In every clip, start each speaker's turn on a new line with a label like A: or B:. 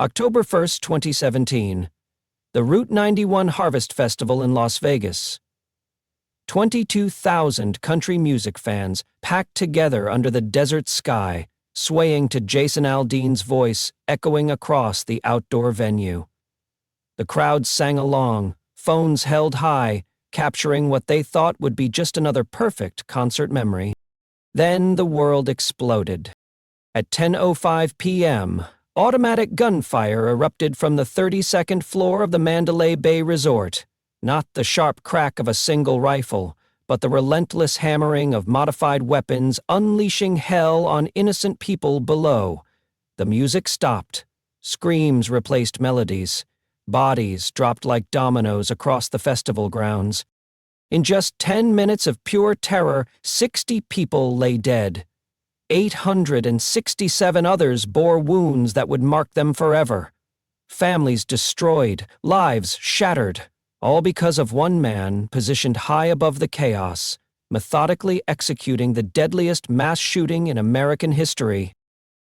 A: October 1st, 2017. The Route 91 Harvest Festival in Las Vegas. 22,000 country music fans packed together under the desert sky, swaying to Jason Aldean's voice echoing across the outdoor venue. The crowd sang along, phones held high, capturing what they thought would be just another perfect concert memory. Then the world exploded. At 10:05 p.m., automatic gunfire erupted from the 32nd floor of the Mandalay Bay Resort. Not the sharp crack of a single rifle, but the relentless hammering of modified weapons unleashing hell on innocent people below. The music stopped. Screams replaced melodies. Bodies dropped like dominoes across the festival grounds. In just 10 minutes of pure terror, 60 people lay dead. 867 others bore wounds that would mark them forever. Families destroyed, lives shattered, all because of one man positioned high above the chaos, methodically executing the deadliest mass shooting in American history.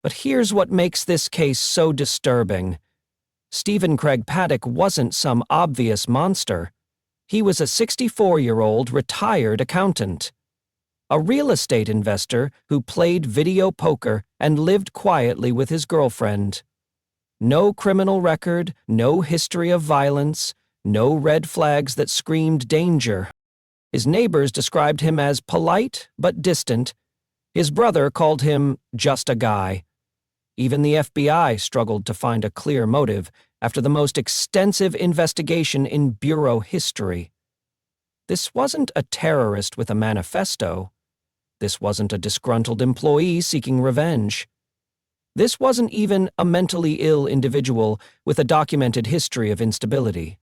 A: But here's what makes this case so disturbing. Stephen Paddock wasn't some obvious monster. He was a 64-year-old retired accountant. A real estate investor who played video poker and lived quietly with his girlfriend. No criminal record, no history of violence, no red flags that screamed danger. His neighbors described him as polite but distant. His brother called him just a guy. Even the FBI struggled to find a clear motive after the most extensive investigation in bureau history. This wasn't a terrorist with a manifesto. This wasn't a disgruntled employee seeking revenge. This wasn't even a mentally ill individual with a documented history of instability.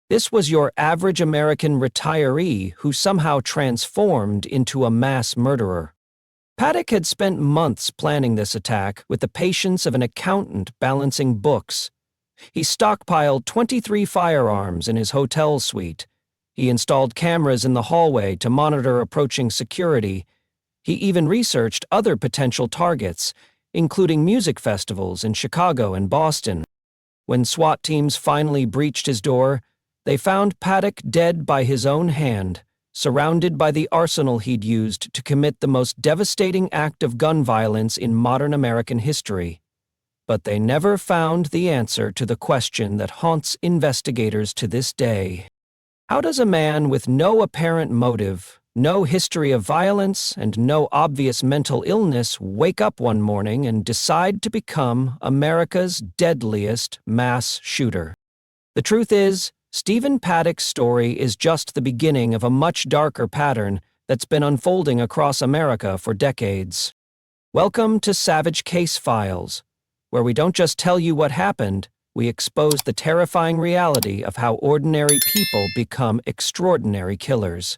A: This was your average American retiree who somehow transformed into a mass murderer. Paddock had spent months planning this attack with the patience of an accountant balancing books. He stockpiled 23 firearms in his hotel suite. He installed cameras in the hallway to monitor approaching security. He even researched other potential targets, including music festivals in Chicago and Boston. When SWAT teams finally breached his door, they found Paddock dead by his own hand, surrounded by the arsenal he'd used to commit the most devastating act of gun violence in modern American history. But they never found the answer to the question that haunts investigators to this day. How does a man with no apparent motive, no history of violence, and no obvious mental illness wake up one morning and decide to become America's deadliest mass shooter? The truth is, Stephen Paddock's story is just the beginning of a much darker pattern that's been unfolding across America for decades. Welcome to Savage Case Files, where we don't just tell you what happened, we expose the terrifying reality of how ordinary people become extraordinary killers.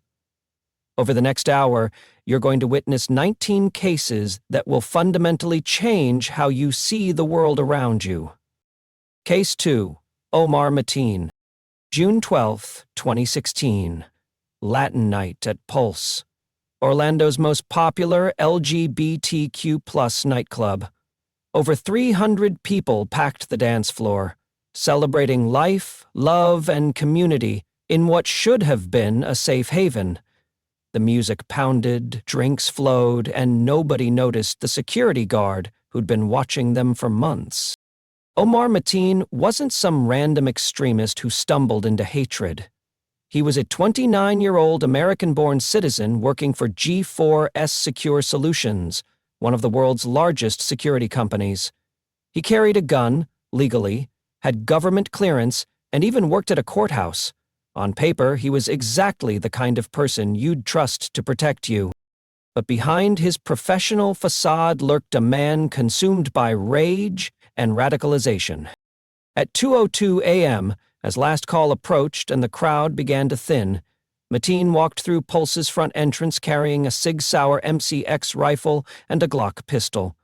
A: Over the next hour, you're going to witness 19 cases that will fundamentally change how you see the world around you. Case 2, Omar Mateen. June 12, 2016. Latin Night at Pulse, Orlando's most popular LGBTQ+ nightclub. Over 300 people packed the dance floor, celebrating life, love, and community in what should have been a safe haven. The music pounded, drinks flowed, and nobody noticed the security guard who'd been watching them for months. Omar Mateen wasn't some random extremist who stumbled into hatred. He was a 29-year-old American-born citizen working for G4S Secure Solutions, one of the world's largest security companies. He carried a gun, legally, had government clearance, and even worked at a courthouse. On paper, he was exactly the kind of person you'd trust to protect you. But behind his professional facade lurked a man consumed by rage and radicalization. At 2:02 a.m., as last call approached and the crowd began to thin, Mateen walked through Pulse's front entrance carrying a Sig Sauer MCX rifle and a Glock pistol.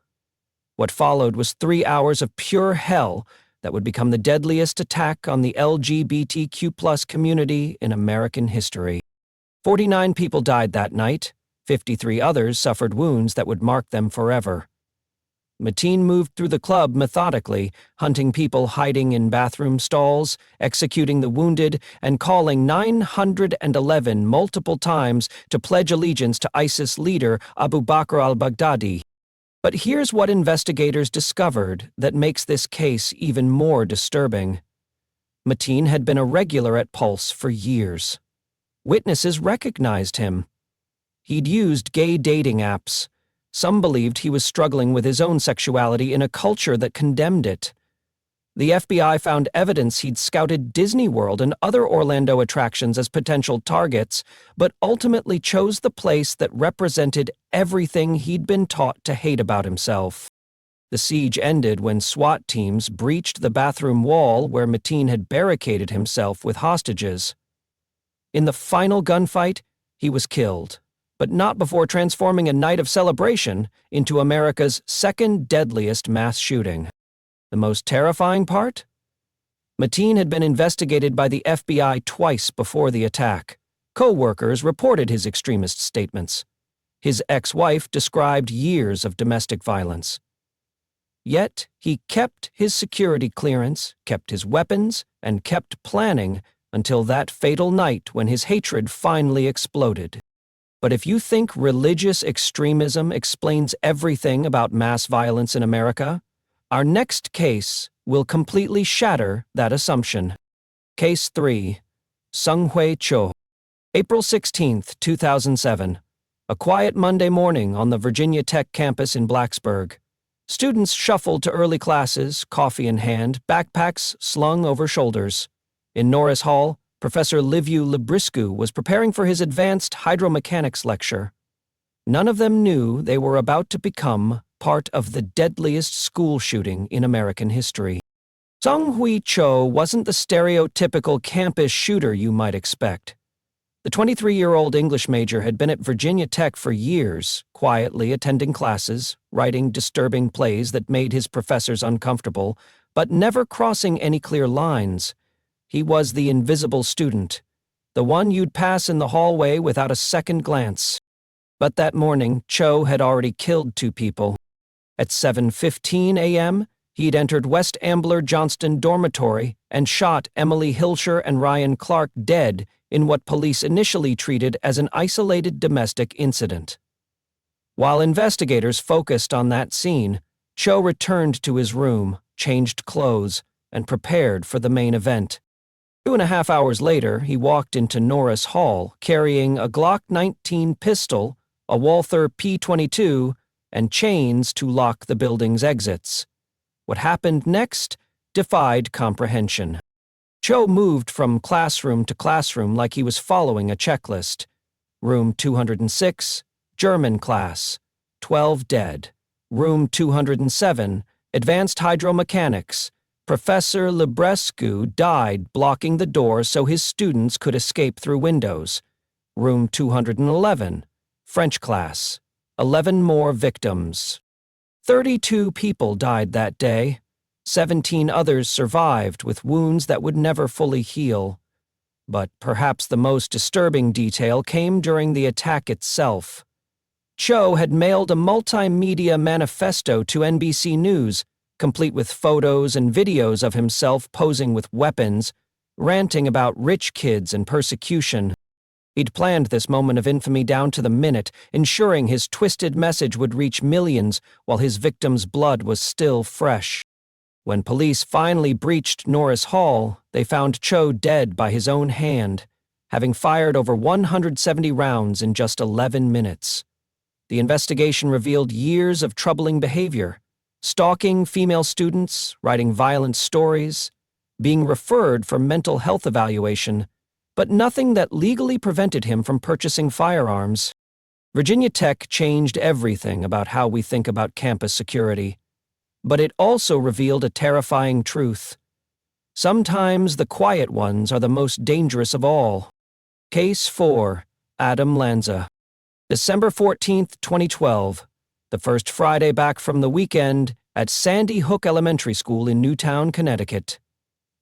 A: What followed was 3 hours of pure hell that would become the deadliest attack on the LGBTQ+ community in American history. 49 people died that night. 53 others suffered wounds that would mark them forever. Mateen moved through the club methodically, hunting people hiding in bathroom stalls, executing the wounded, and calling 911 multiple times to pledge allegiance to ISIS leader Abu Bakr al-Baghdadi. But here's what investigators discovered that makes this case even more disturbing. Mateen had been a regular at Pulse for years. Witnesses recognized him. He'd used gay dating apps. Some believed he was struggling with his own sexuality in a culture that condemned it. The FBI found evidence he'd scouted Disney World and other Orlando attractions as potential targets, but ultimately chose the place that represented everything he'd been taught to hate about himself. The siege ended when SWAT teams breached the bathroom wall where Mateen had barricaded himself with hostages. In the final gunfight, he was killed, but not before transforming a night of celebration into America's second deadliest mass shooting. The most terrifying part? Mateen had been investigated by the FBI twice before the attack. Co-workers reported his extremist statements. His ex-wife described years of domestic violence. Yet, he kept his security clearance, kept his weapons, and kept planning until that fatal night when his hatred finally exploded. But if you think religious extremism explains everything about mass violence in America, our next case will completely shatter that assumption. Case 3. Seung-Hui Cho. April 16, 2007. A quiet Monday morning on the Virginia Tech campus in Blacksburg. Students shuffled to early classes, coffee in hand, backpacks slung over shoulders. In Norris Hall, Professor Liviu Libriscu was preparing for his advanced hydromechanics lecture. None of them knew they were about to become part of the deadliest school shooting in American history. Seung-Hui Cho wasn't the stereotypical campus shooter you might expect. The 23-year-old English major had been at Virginia Tech for years, quietly attending classes, writing disturbing plays that made his professors uncomfortable, but never crossing any clear lines. He was the invisible student, the one you'd pass in the hallway without a second glance. But that morning, Cho had already killed 2 people. At 7:15 a.m., he'd entered West Ambler Johnston Dormitory and shot Emily Hilscher and Ryan Clark dead in what police initially treated as an isolated domestic incident. While investigators focused on that scene, Cho returned to his room, changed clothes, and prepared for the main event. 2.5 hours later, he walked into Norris Hall carrying a Glock 19 pistol, a Walther P22, and chains to lock the building's exits. What happened next defied comprehension. Cho moved from classroom to classroom like he was following a checklist. Room 206, German class, 12 dead. Room 207, Advanced Hydromechanics. Professor Librescu died blocking the door so his students could escape through windows. Room 211, French class, 11 more victims. 32 people died that day. 17 others survived with wounds that would never fully heal. But perhaps the most disturbing detail came during the attack itself. Cho had mailed a multimedia manifesto to NBC News, complete with photos and videos of himself posing with weapons, ranting about rich kids and persecution. He'd planned this moment of infamy down to the minute, ensuring his twisted message would reach millions while his victims' blood was still fresh. When police finally breached Norris Hall, they found Cho dead by his own hand, having fired over 170 rounds in just 11 minutes. The investigation revealed years of troubling behavior: stalking female students, writing violent stories, being referred for mental health evaluation, but nothing that legally prevented him from purchasing firearms. Virginia Tech changed everything about how we think about campus security. But it also revealed a terrifying truth. Sometimes the quiet ones are the most dangerous of all. Case 4. Adam Lanza. December 14, 2012. The first Friday back from the weekend at Sandy Hook Elementary School in Newtown, Connecticut.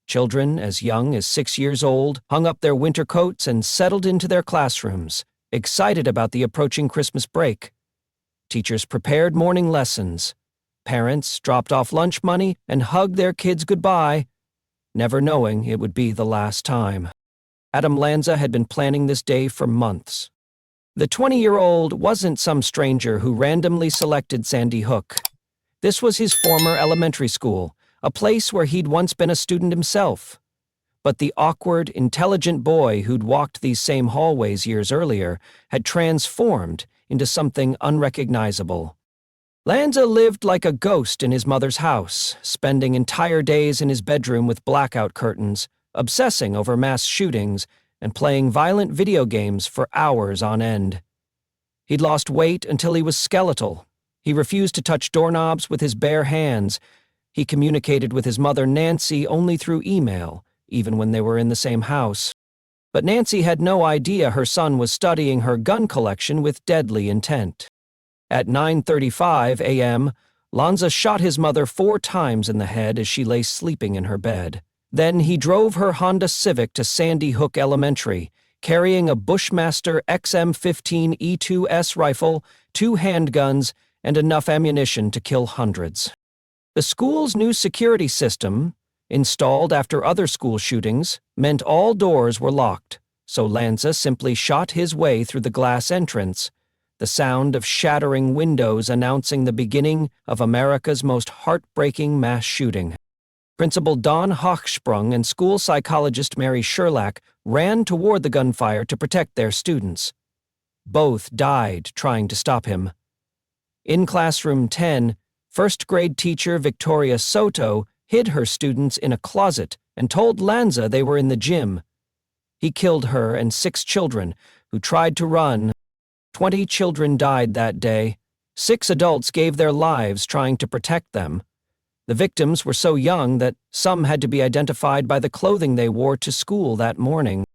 A: Children as young as 6 years old hung up their winter coats and settled into their classrooms, excited about the approaching Christmas break. Teachers prepared morning lessons. Parents dropped off lunch money and hugged their kids goodbye, never knowing it would be the last time. Adam Lanza had been planning this day for months. The 20-year-old wasn't some stranger who randomly selected Sandy Hook. This was his former elementary school, a place where he'd once been a student himself. But the awkward, intelligent boy who'd walked these same hallways years earlier had transformed into something unrecognizable. Lanza lived like a ghost in his mother's house, spending entire days in his bedroom with blackout curtains, obsessing over mass shootings, and playing violent video games for hours on end. He'd lost weight until he was skeletal. He refused to touch doorknobs with his bare hands. He communicated with his mother Nancy only through email, even when they were in the same house. But Nancy had no idea her son was studying her gun collection with deadly intent. At 9:35 a.m., Lanza shot his mother 4 times in the head as she lay sleeping in her bed. Then he drove her Honda Civic to Sandy Hook Elementary, carrying a Bushmaster XM15 E2S rifle, 2 handguns, and enough ammunition to kill hundreds. The school's new security system, installed after other school shootings, meant all doors were locked, so Lanza simply shot his way through the glass entrance, the sound of shattering windows announcing the beginning of America's most heartbreaking mass shooting. Principal Don Hochsprung and school psychologist Mary Sherlach ran toward the gunfire to protect their students. Both died trying to stop him. In classroom 10, first-grade teacher Victoria Soto hid her students in a closet and told Lanza they were in the gym. He killed her and 6 children who tried to run. 20 children died that day. 6 adults gave their lives trying to protect them. The victims were so young that some had to be identified by the clothing they wore to school that morning.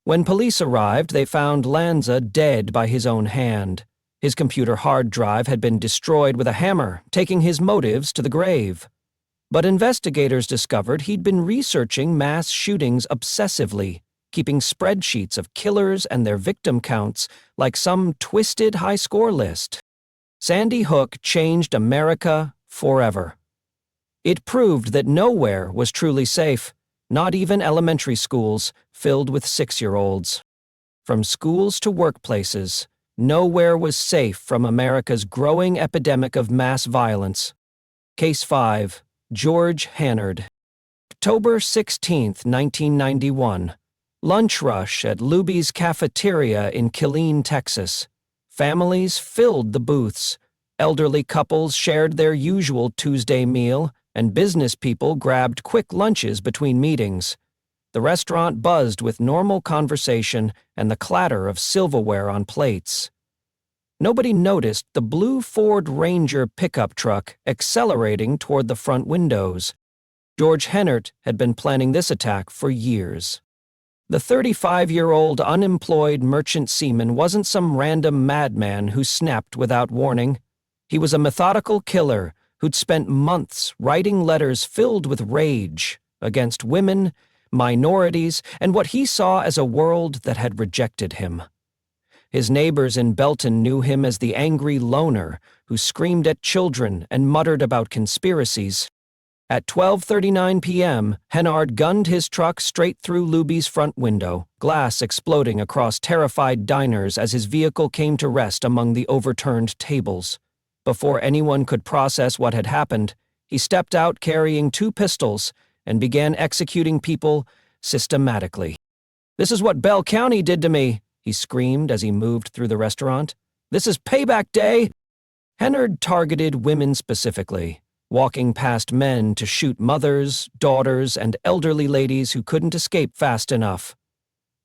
A: When police arrived, they found Lanza dead by his own hand. His computer hard drive had been destroyed with a hammer, taking his motives to the grave. But investigators discovered he'd been researching mass shootings obsessively, keeping spreadsheets of killers and their victim counts like some twisted high-score list. Sandy Hook changed America forever. It proved that nowhere was truly safe, not even elementary schools filled with 6-year-olds. From schools to workplaces, nowhere was safe from America's growing epidemic of mass violence. Case 5. George Hannard. October 16, 1991. Lunch rush at Luby's Cafeteria in Killeen, Texas. Families filled the booths. Elderly couples shared their usual Tuesday meal, and business people grabbed quick lunches between meetings. The restaurant buzzed with normal conversation and the clatter of silverware on plates. Nobody noticed the blue Ford Ranger pickup truck accelerating toward the front windows. George Hennert had been planning this attack for years. The 35-year-old unemployed merchant seaman wasn't some random madman who snapped without warning. He was a methodical killer who'd spent months writing letters filled with rage against women, minorities, and what he saw as a world that had rejected him. His neighbors in Belton knew him as the angry loner who screamed at children and muttered about conspiracies. At 12:39 p.m., Hennard gunned his truck straight through Luby's front window, glass exploding across terrified diners as his vehicle came to rest among the overturned tables. Before anyone could process what had happened, he stepped out carrying 2 pistols and began executing people systematically. "This is what Bell County did to me," he screamed as he moved through the restaurant. "This is payback day!" Hennard targeted women specifically, walking past men to shoot mothers, daughters, and elderly ladies who couldn't escape fast enough.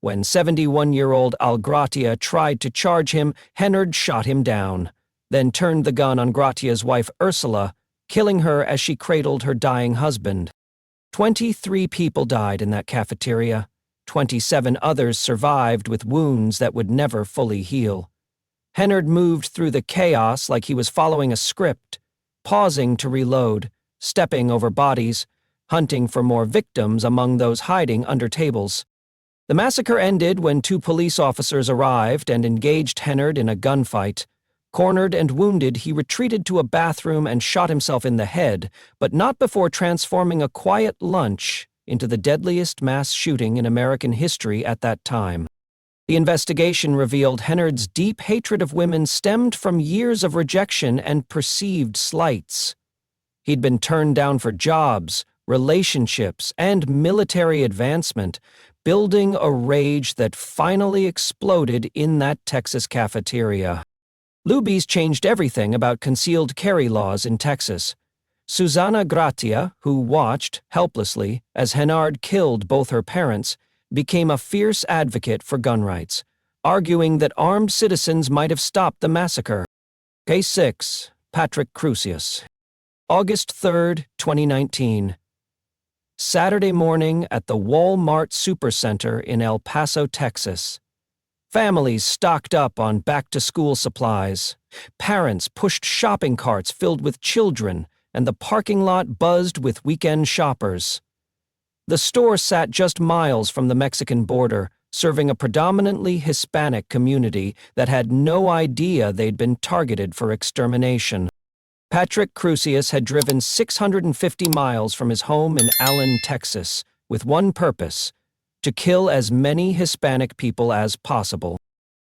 A: When 71-year-old Algratia tried to charge him, Hennard shot him down, then turned the gun on Gratia's wife Ursula, killing her as she cradled her dying husband. 23 people died in that cafeteria. 27 others survived with wounds that would never fully heal. Hennard moved through the chaos like he was following a script, pausing to reload, stepping over bodies, hunting for more victims among those hiding under tables. The massacre ended when 2 police officers arrived and engaged Hennard in a gunfight. Cornered and wounded, he retreated to a bathroom and shot himself in the head, but not before transforming a quiet lunch into the deadliest mass shooting in American history at that time. The investigation revealed Hennard's deep hatred of women stemmed from years of rejection and perceived slights. He'd been turned down for jobs, relationships, and military advancement, building a rage that finally exploded in that Texas cafeteria. Luby's changed everything about concealed carry laws in Texas. Susana Gratia, who watched, helplessly, as Hennard killed both her parents, became a fierce advocate for gun rights, arguing that armed citizens might have stopped the massacre. Case 6. Patrick Crusius. August 3, 2019. Saturday morning at the Walmart Supercenter in El Paso, Texas. Families stocked up on back-to-school supplies. Parents pushed shopping carts filled with children, and the parking lot buzzed with weekend shoppers. The store sat just miles from the Mexican border, serving a predominantly Hispanic community that had no idea they'd been targeted for extermination. Patrick Crusius had driven 650 miles from his home in Allen, Texas, with one purpose: to kill as many Hispanic people as possible.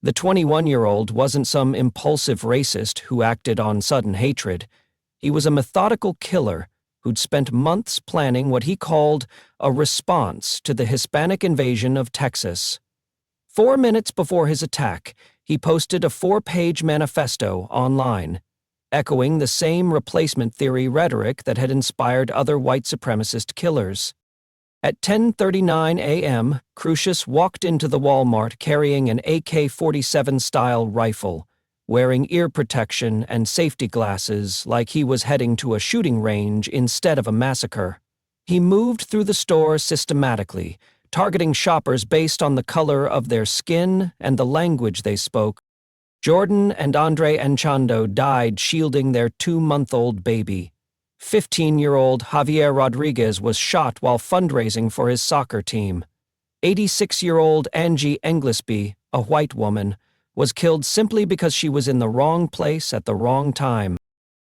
A: The 21-year-old wasn't some impulsive racist who acted on sudden hatred. He was a methodical killer who'd spent months planning what he called a response to the Hispanic invasion of Texas. 4 minutes before his attack, he posted a 4-page manifesto online, echoing the same replacement theory rhetoric that had inspired other white supremacist killers. At 10:39 a.m., Crusius walked into the Walmart carrying an AK-47-style rifle, wearing ear protection and safety glasses like he was heading to a shooting range instead of a massacre. He moved through the store systematically, targeting shoppers based on the color of their skin and the language they spoke. Jordan and Andre Anchondo died shielding their 2-month-old baby. 15-year-old Javier Rodriguez was shot while fundraising for his soccer team. 86-year-old Angie Englesby, a white woman, was killed simply because she was in the wrong place at the wrong time.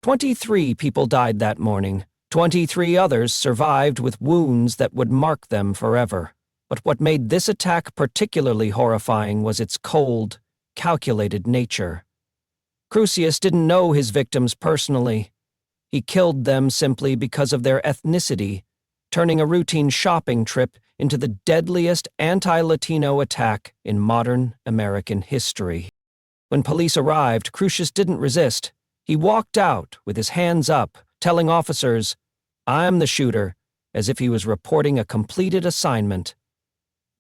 A: 23 people died that morning. 23 others survived with wounds that would mark them forever. But what made this attack particularly horrifying was its cold, calculated nature. Crusius didn't know his victims personally. He killed them simply because of their ethnicity, turning a routine shopping trip into the deadliest anti-Latino attack in modern American history. When police arrived, Crusius didn't resist. He walked out with his hands up, telling officers, "I'm the shooter," as if he was reporting a completed assignment.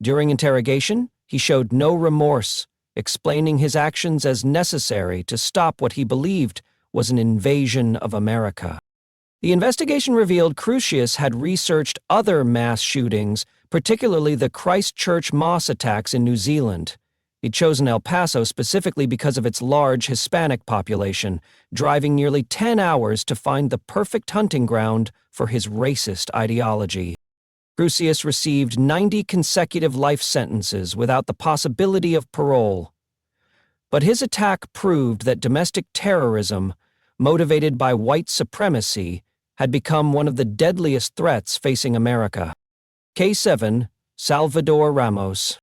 A: During interrogation, he showed no remorse, explaining his actions as necessary to stop what he believed was an invasion of America. The investigation revealed Crusius had researched other mass shootings, particularly the Christchurch Mosque attacks in New Zealand. He'd chosen El Paso specifically because of its large Hispanic population, driving nearly 10 hours to find the perfect hunting ground for his racist ideology. Crusius received 90 consecutive life sentences without the possibility of parole. But his attack proved that domestic terrorism, motivated by white supremacy, had become one of the deadliest threats facing America. Case 7. Salvador Ramos.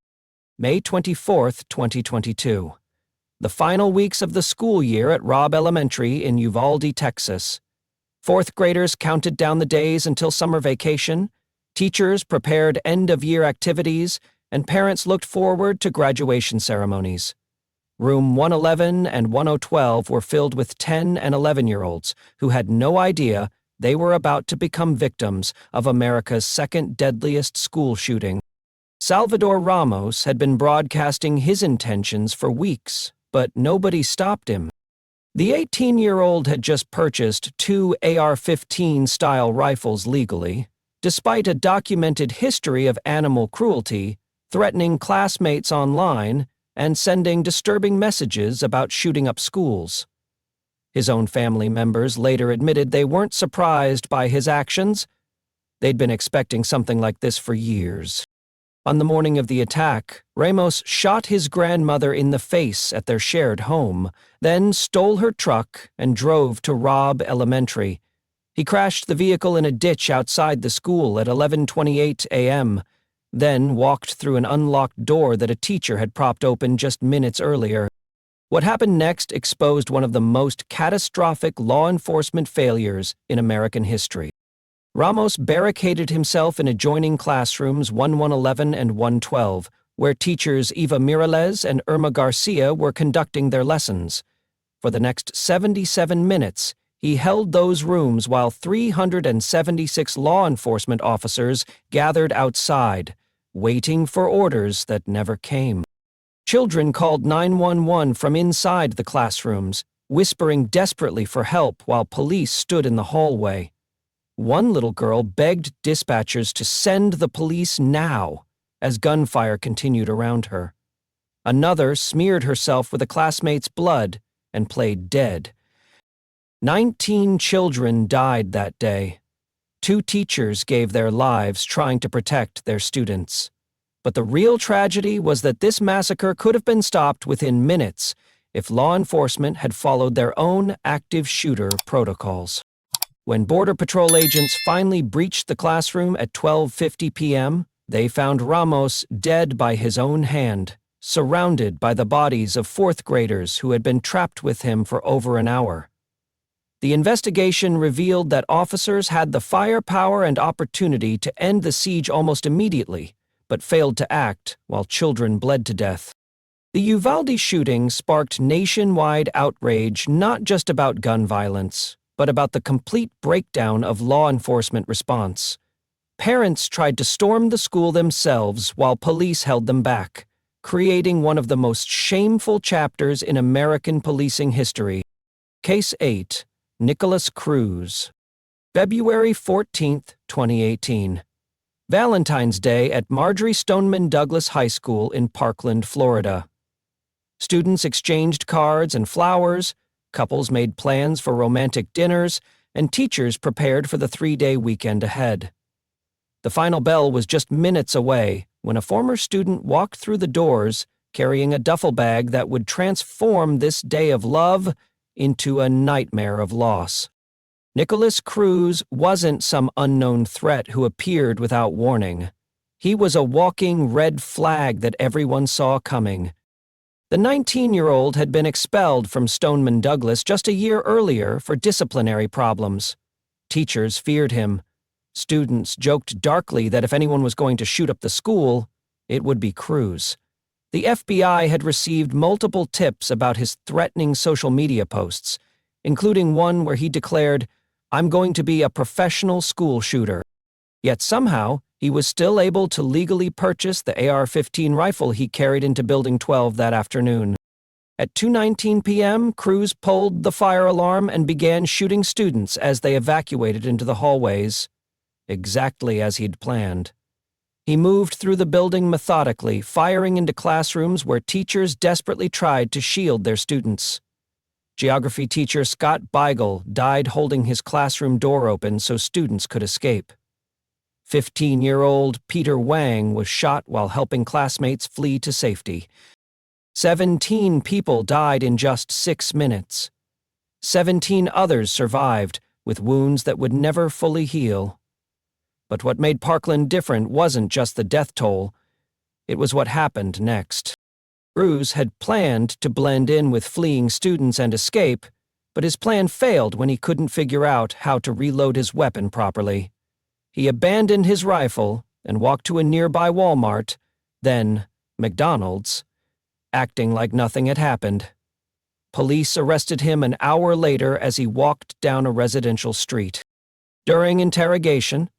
A: May 24, 2022. The final weeks of the school year at Robb Elementary in Uvalde, Texas. Fourth graders counted down the days until summer vacation, teachers prepared end-of-year activities, and parents looked forward to graduation ceremonies. Room 111 and 1012 were filled with 10 and 11-year-olds who had no idea they were about to become victims of America's second deadliest school shooting. Salvador Ramos had been broadcasting his intentions for weeks, but nobody stopped him. The 18-year-old had just purchased 2 AR-15-style rifles legally, despite a documented history of animal cruelty, threatening classmates online, and sending disturbing messages about shooting up schools. His own family members later admitted they weren't surprised by his actions. They'd been expecting something like this for years. On the morning of the attack, Ramos shot his grandmother in the face at their shared home, then stole her truck and drove to Robb Elementary. He crashed the vehicle in a ditch outside the school at 11:28 a.m., then walked through an unlocked door that a teacher had propped open just minutes earlier. What happened next exposed one of the most catastrophic law enforcement failures in American history. Ramos barricaded himself in adjoining classrooms 1111 and 112, where teachers Eva Mireles and Irma Garcia were conducting their lessons. For the next 77 minutes, he held those rooms while 376 law enforcement officers gathered outside, waiting for orders that never came. Children called 911 from inside the classrooms, whispering desperately for help while police stood in the hallway. One little girl begged dispatchers to send the police now, as gunfire continued around her. Another smeared herself with a classmate's blood and played dead. 19 children died that day. 2 teachers gave their lives trying to protect their students. But the real tragedy was that this massacre could have been stopped within minutes if law enforcement had followed their own active shooter protocols. When Border Patrol agents finally breached the classroom at 12:50 p.m., they found Ramos dead by his own hand, surrounded by the bodies of 4th graders who had been trapped with him for over an hour. The investigation revealed that officers had the firepower and opportunity to end the siege almost immediately, but failed to act while children bled to death. The Uvalde shooting sparked nationwide outrage not just about gun violence, but about the complete breakdown of law enforcement response. Parents tried to storm the school themselves while police held them back, creating one of the most shameful chapters in American policing history. Case 8. Nicholas Cruz. February 14, 2018. Valentine's Day at Marjory Stoneman Douglas High School in Parkland, Florida. Students exchanged cards and flowers, couples made plans for romantic dinners, and teachers prepared for the 3-day weekend ahead. The final bell was just minutes away when a former student walked through the doors carrying a duffel bag that would transform this day of love into a nightmare of loss. Nicholas Cruz wasn't some unknown threat who appeared without warning. He was a walking red flag that everyone saw coming. The 19-year-old had been expelled from Stoneman Douglas just a year earlier for disciplinary problems. Teachers feared him. Students joked darkly that if anyone was going to shoot up the school, it would be Cruz. The FBI had received multiple tips about his threatening social media posts, including one where he declared, "I'm going to be a professional school shooter." Yet somehow, he was still able to legally purchase the AR-15 rifle he carried into Building 12 that afternoon. At 2:19 p.m., Cruz pulled the fire alarm and began shooting students as they evacuated into the hallways, exactly as he'd planned. He moved through the building methodically, firing into classrooms where teachers desperately tried to shield their students. Geography teacher Scott Beigel died holding his classroom door open so students could escape. 15-year-old Peter Wang was shot while helping classmates flee to safety. 17 people died in just 6 minutes. 17 others survived, with wounds that would never fully heal. But what made Parkland different wasn't just the death toll. It was what happened next. Cruz had planned to blend in with fleeing students and escape, but his plan failed when he couldn't figure out how to reload his weapon properly. He abandoned his rifle and walked to a nearby Walmart, then McDonald's, acting like nothing had happened. Police arrested him an hour later as he walked down a residential street. During interrogation,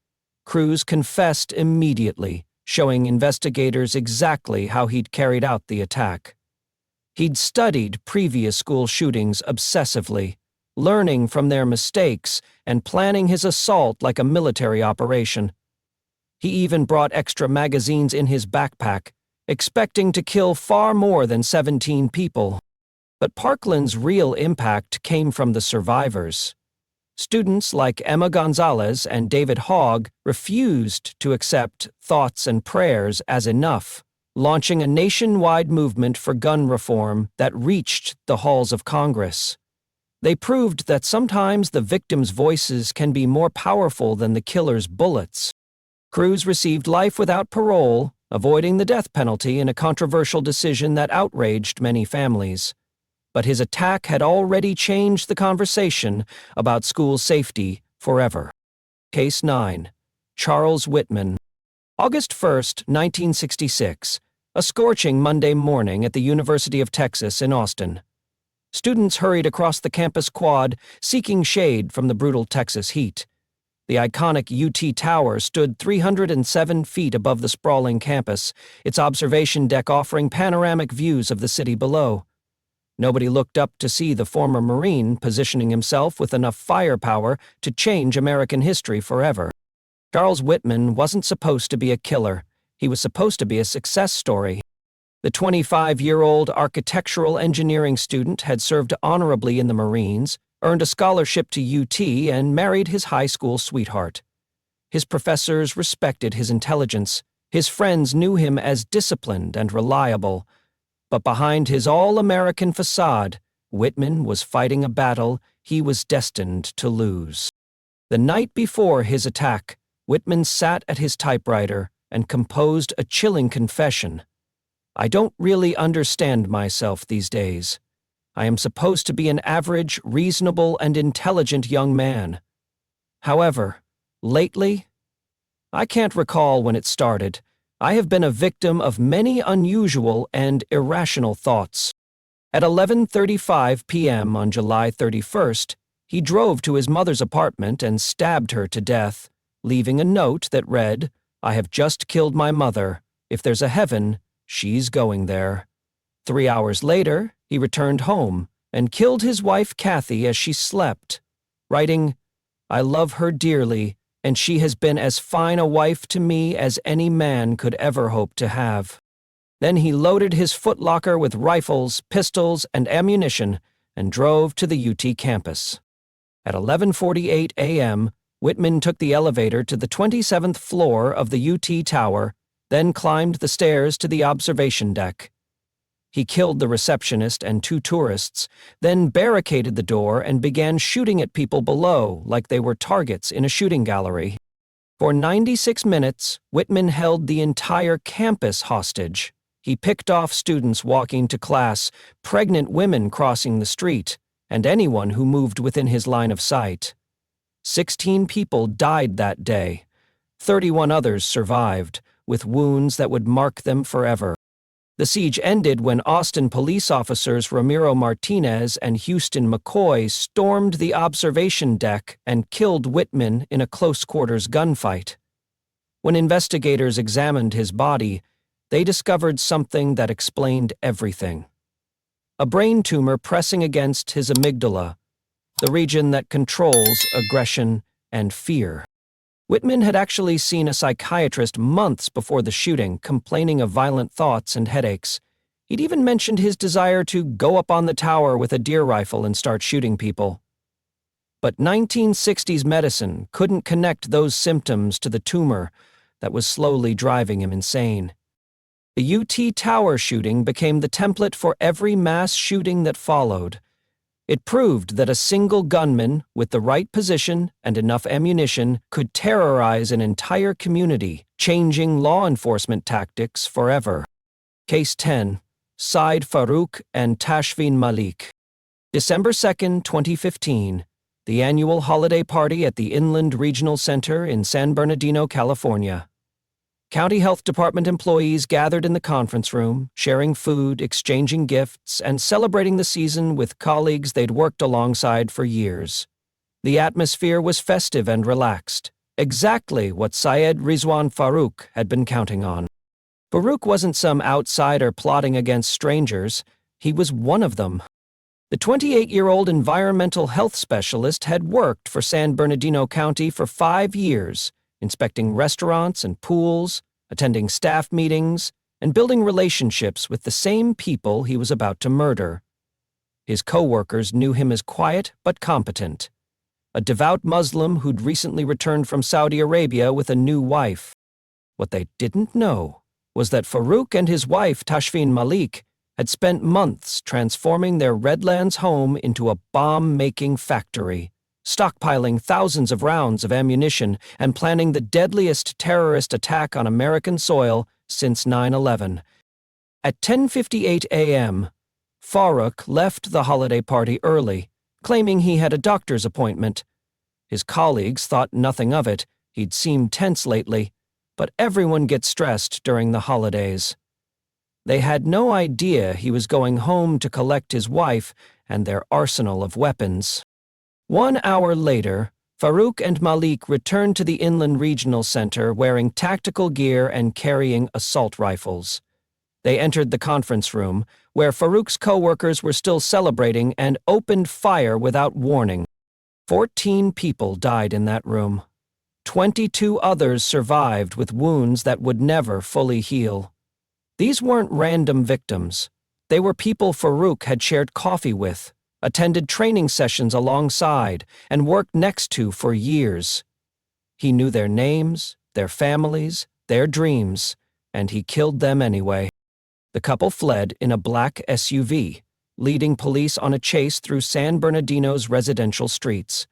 A: Cruz confessed immediately, showing investigators exactly how he'd carried out the attack. He'd studied previous school shootings obsessively, learning from their mistakes and planning his assault like a military operation. He even brought extra magazines in his backpack, expecting to kill far more than 17 people. But Parkland's real impact came from the survivors. Students like Emma Gonzalez and David Hogg refused to accept thoughts and prayers as enough, launching a nationwide movement for gun reform that reached the halls of Congress. They proved that sometimes the victims' voices can be more powerful than the killer's bullets. Cruz received life without parole, avoiding the death penalty in a controversial decision that outraged many families. But his attack had already changed the conversation about school safety forever. Case 9. Charles Whitman. August 1, 1966. A scorching Monday morning at the University of Texas in Austin. Students hurried across the campus quad, seeking shade from the brutal Texas heat. The iconic UT Tower stood 307 feet above the sprawling campus, its observation deck offering panoramic views of the city below. Nobody looked up to see the former Marine positioning himself with enough firepower to change American history forever. Charles Whitman wasn't supposed to be a killer. He was supposed to be a success story. The 25-year-old architectural engineering student had served honorably in the Marines, earned a scholarship to UT, and married his high school sweetheart. His professors respected his intelligence. His friends knew him as disciplined and reliable. But behind his all-American facade, Whitman was fighting a battle he was destined to lose. The night before his attack, Whitman sat at his typewriter and composed a chilling confession. "I don't really understand myself these days. I am supposed to be an average, reasonable, and intelligent young man. However, lately, I can't recall when it started, I have been a victim of many unusual and irrational thoughts." At 11:35 p.m. on July 31st, he drove to his mother's apartment and stabbed her to death, leaving a note that read, "I have just killed my mother. If there's a heaven, she's going there." 3 hours later, he returned home and killed his wife Kathy as she slept, writing, "I love her dearly, and she has been as fine a wife to me as any man could ever hope to have." Then he loaded his footlocker with rifles, pistols, and ammunition and drove to the UT campus. At 11:48 a.m., Whitman took the elevator to the 27th floor of the UT Tower, then climbed the stairs to the observation deck. He killed the receptionist and 2 tourists, then barricaded the door and began shooting at people below like they were targets in a shooting gallery. For 96 minutes, Whitman held the entire campus hostage. He picked off students walking to class, pregnant women crossing the street, and anyone who moved within his line of sight. 16 people died that day. 31 others survived, with wounds that would mark them forever. The siege ended when Austin police officers Ramiro Martinez and Houston McCoy stormed the observation deck and killed Whitman in a close-quarters gunfight. When investigators examined his body, they discovered something that explained everything. A brain tumor pressing against his amygdala, the region that controls aggression and fear. Whitman had actually seen a psychiatrist months before the shooting, complaining of violent thoughts and headaches. He'd even mentioned his desire to go up on the tower with a deer rifle and start shooting people. But 1960s medicine couldn't connect those symptoms to the tumor that was slowly driving him insane. The UT Tower shooting became the template for every mass shooting that followed. It proved that a single gunman with the right position and enough ammunition could terrorize an entire community, changing law enforcement tactics forever. Case 10. Said Farouk and Tashfeen Malik. December 2, 2015. The annual holiday party at the Inland Regional Center in San Bernardino, California. County Health Department employees gathered in the conference room, sharing food, exchanging gifts, and celebrating the season with colleagues they'd worked alongside for years. The atmosphere was festive and relaxed, exactly what Syed Rizwan Farouk had been counting on. Farouk wasn't some outsider plotting against strangers. He was one of them. The 28-year-old environmental health specialist had worked for San Bernardino County for 5 years, inspecting restaurants and pools, attending staff meetings, and building relationships with the same people he was about to murder. His co-workers knew him as quiet but competent. a devout Muslim who'd recently returned from Saudi Arabia with a new wife. What they didn't know was that Farouk and his wife, Tashfeen Malik, had spent months transforming their Redlands home into a bomb-making factory, stockpiling thousands of rounds of ammunition and planning the deadliest terrorist attack on American soil since 9/11. At 10:58 a.m., Farouk left the holiday party early, claiming he had a doctor's appointment. His colleagues thought nothing of it. He'd seemed tense lately, but everyone gets stressed during the holidays. They had no idea he was going home to collect his wife and their arsenal of weapons. 1 hour later, Farouk and Malik returned to the Inland Regional Center wearing tactical gear and carrying assault rifles. They entered the conference room, where Farouk's co-workers were still celebrating, and opened fire without warning. 14 people died in that room. 22 others survived with wounds that would never fully heal. These weren't random victims. They were people Farouk had shared coffee with, attended training sessions alongside, and worked next to for years. He knew their names, their families, their dreams, and he killed them anyway. The couple fled in a black SUV, leading police on a chase through San Bernardino's residential streets.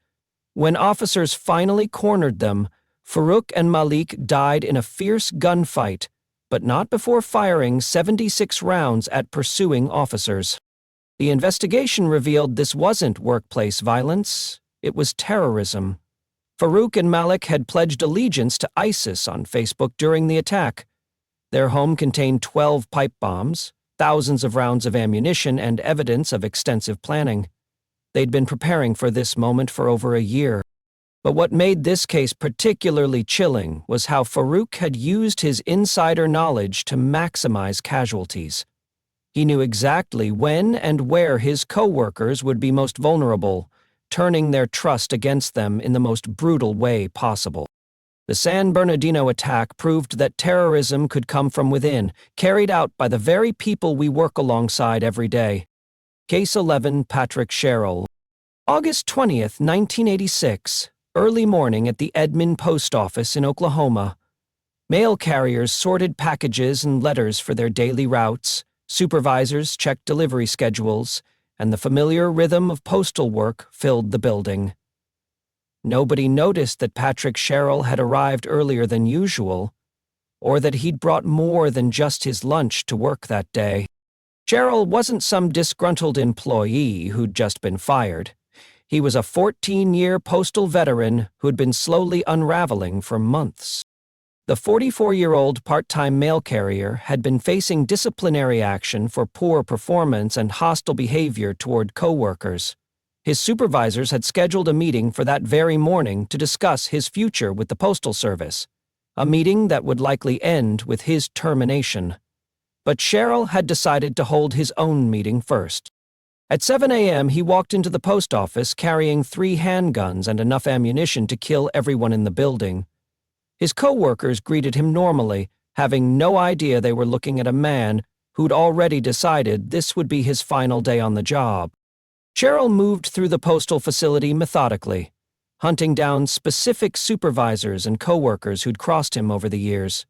A: When officers finally cornered them, Farouk and Malik died in a fierce gunfight, but not before firing 76 rounds at pursuing officers. The investigation revealed this wasn't workplace violence, it was terrorism. Farouk and Malik had pledged allegiance to ISIS on Facebook during the attack. Their home contained 12 pipe bombs, thousands of rounds of ammunition, and evidence of extensive planning. They'd been preparing for this moment for over a year. But what made this case particularly chilling was how Farouk had used his insider knowledge to maximize casualties. He knew exactly when and where his co-workers would be most vulnerable, turning their trust against them in the most brutal way possible. The San Bernardino attack proved that terrorism could come from within, carried out by the very people we work alongside every day. Case 11, Patrick Sherrill. August 20th, 1986. Early morning at the Edmond Post Office in Oklahoma. Mail carriers sorted packages and letters for their daily routes, supervisors checked delivery schedules, and the familiar rhythm of postal work filled the building. Nobody noticed that Patrick Sherrill had arrived earlier than usual, or that he'd brought more than just his lunch to work that day. Sherrill wasn't some disgruntled employee who'd just been fired. He was a 14-year postal veteran who'd been slowly unraveling for months. The 44-year-old part-time mail carrier had been facing disciplinary action for poor performance and hostile behavior toward coworkers. His supervisors had scheduled a meeting for that very morning to discuss his future with the Postal Service, a meeting that would likely end with his termination. But Sherrill had decided to hold his own meeting first. At 7 a.m., he walked into the post office carrying 3 handguns and enough ammunition to kill everyone in the building. His co-workers greeted him normally, having no idea they were looking at a man who'd already decided this would be his final day on the job. Sherrill moved through the postal facility methodically, hunting down specific supervisors and co-workers who'd crossed him over the years.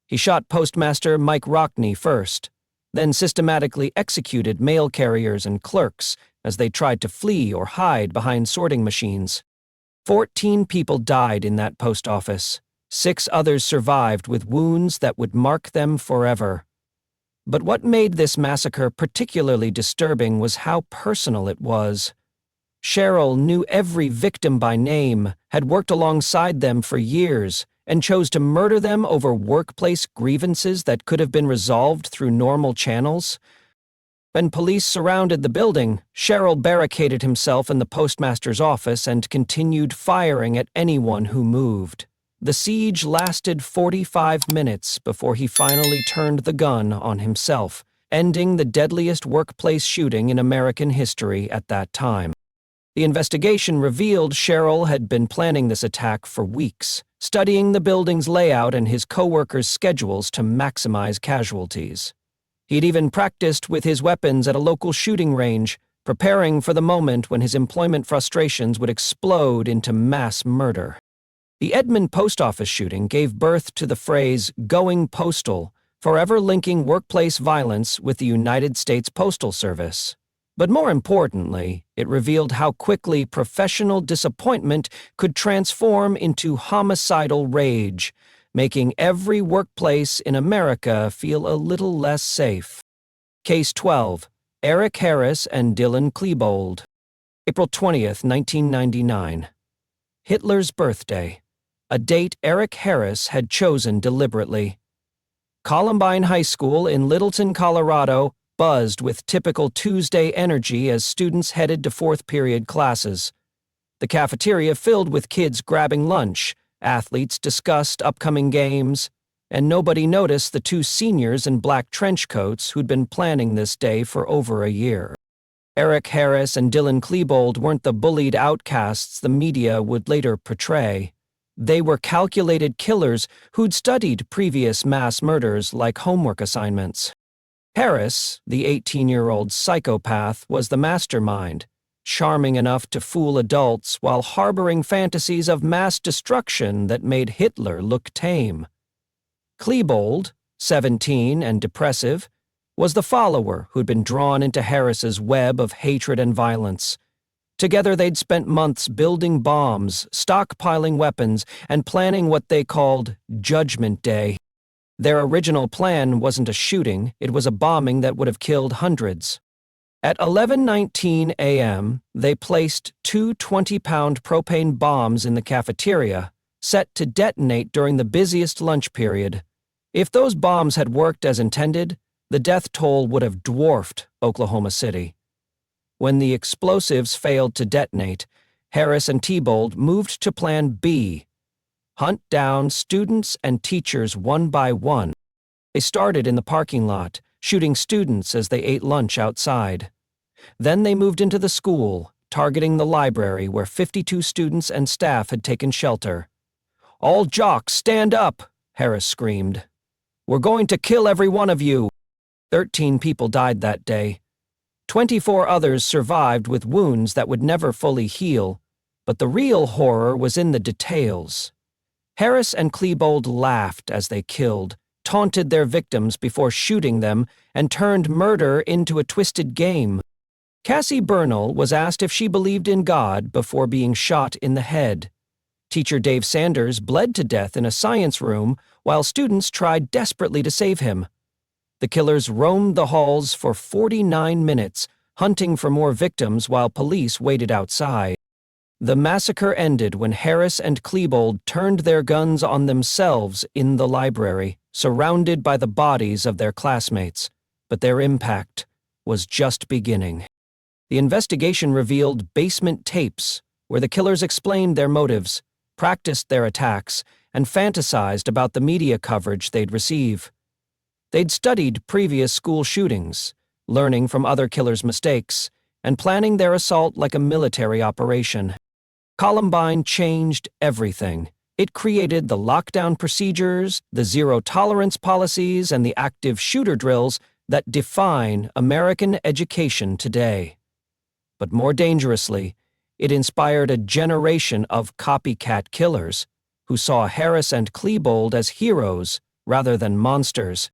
A: He shot Postmaster Mike Rockney first, then systematically executed mail carriers and clerks as they tried to flee or hide behind sorting machines. 14 people died in that post office. 6 others survived with wounds that would mark them forever. But what made this massacre particularly disturbing was how personal it was. Sherrill knew every victim by name, had worked alongside them for years, and chose to murder them over workplace grievances that could have been resolved through normal channels. When police surrounded the building, Sherrill barricaded himself in the postmaster's office and continued firing at anyone who moved. The siege lasted 45 minutes before he finally turned the gun on himself, ending the deadliest workplace shooting in American history at that time. The investigation revealed Sherrill had been planning this attack for weeks, studying the building's layout and his co-workers' schedules to maximize casualties. He'd even practiced with his weapons at a local shooting range, preparing for the moment when his employment frustrations would explode into mass murder. The Edmond post office shooting gave birth to the phrase "going postal," forever linking workplace violence with the United States Postal Service. But more importantly, it revealed how quickly professional disappointment could transform into homicidal rage, making every workplace in America feel a little less safe. Case 12. Eric Harris and Dylan Klebold. April 20th, 1999. Hitler's birthday, a date Eric Harris had chosen deliberately. Columbine High School in Littleton, Colorado, buzzed with typical Tuesday energy as students headed to fourth-period classes. The cafeteria filled with kids grabbing lunch, athletes discussed upcoming games, and nobody noticed the two seniors in black trench coats who'd been planning this day for over a year. Eric Harris and Dylan Klebold weren't the bullied outcasts the media would later portray. They were calculated killers who'd studied previous mass murders like homework assignments. Harris, the 18-year-old psychopath, was the mastermind, charming enough to fool adults while harboring fantasies of mass destruction that made Hitler look tame. Klebold, 17 and depressive, was the follower who'd been drawn into Harris's web of hatred and violence. Together they'd spent months building bombs, stockpiling weapons, and planning what they called Judgment Day. Their original plan wasn't a shooting, it was a bombing that would have killed hundreds. At 11:19 a.m., they placed two 20-pound propane bombs in the cafeteria, set to detonate during the busiest lunch period. If those bombs had worked as intended, the death toll would have dwarfed Oklahoma City. When the explosives failed to detonate, Harris and Klebold moved to Plan B: hunt down students and teachers one by one. They started in the parking lot, shooting students as they ate lunch outside. Then they moved into the school, targeting the library where 52 students and staff had taken shelter. "All jocks, stand up!" Harris screamed. "We're going to kill every one of you!" 13 people died that day. 24 others survived with wounds that would never fully heal, but the real horror was in the details. Harris and Klebold laughed as they killed, taunted their victims before shooting them, and turned murder into a twisted game. Cassie Bernal was asked if she believed in God before being shot in the head. Teacher Dave Sanders bled to death in a science room while students tried desperately to save him. The killers roamed the halls for 49 minutes, hunting for more victims while police waited outside. The massacre ended when Harris and Klebold turned their guns on themselves in the library, surrounded by the bodies of their classmates, but their impact was just beginning. The investigation revealed basement tapes where the killers explained their motives, practiced their attacks, and fantasized about the media coverage they'd receive. They'd studied previous school shootings, learning from other killers' mistakes, and planning their assault like a military operation. Columbine changed everything. It created the lockdown procedures, the zero-tolerance policies, and the active shooter drills that define American education today. But more dangerously, it inspired a generation of copycat killers who saw Harris and Klebold as heroes rather than monsters.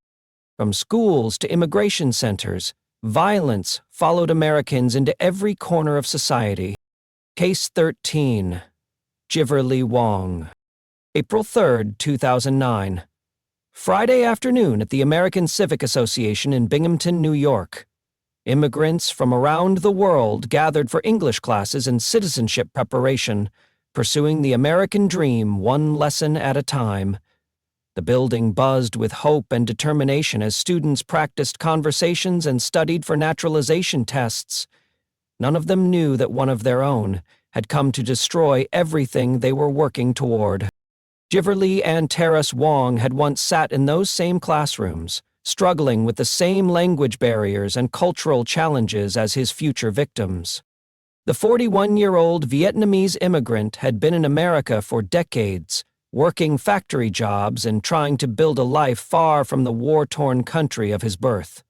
A: From schools to immigration centers, violence followed Americans into every corner of society. Case 13. Jiverly Wong. April 3, 2009. Friday afternoon at the American Civic Association in Binghamton, New York. Immigrants from around the world gathered for English classes and citizenship preparation, pursuing the American dream one lesson at a time. The building buzzed with hope and determination as students practiced conversations and studied for naturalization tests. None of them knew that one of their own had come to destroy everything they were working toward. Jiverly and Terrace Wong had once sat in those same classrooms, struggling with the same language barriers and cultural challenges as his future victims. The 41-year-old Vietnamese immigrant had been in America for decades, working factory jobs and trying to build a life far from the war-torn country of his birth.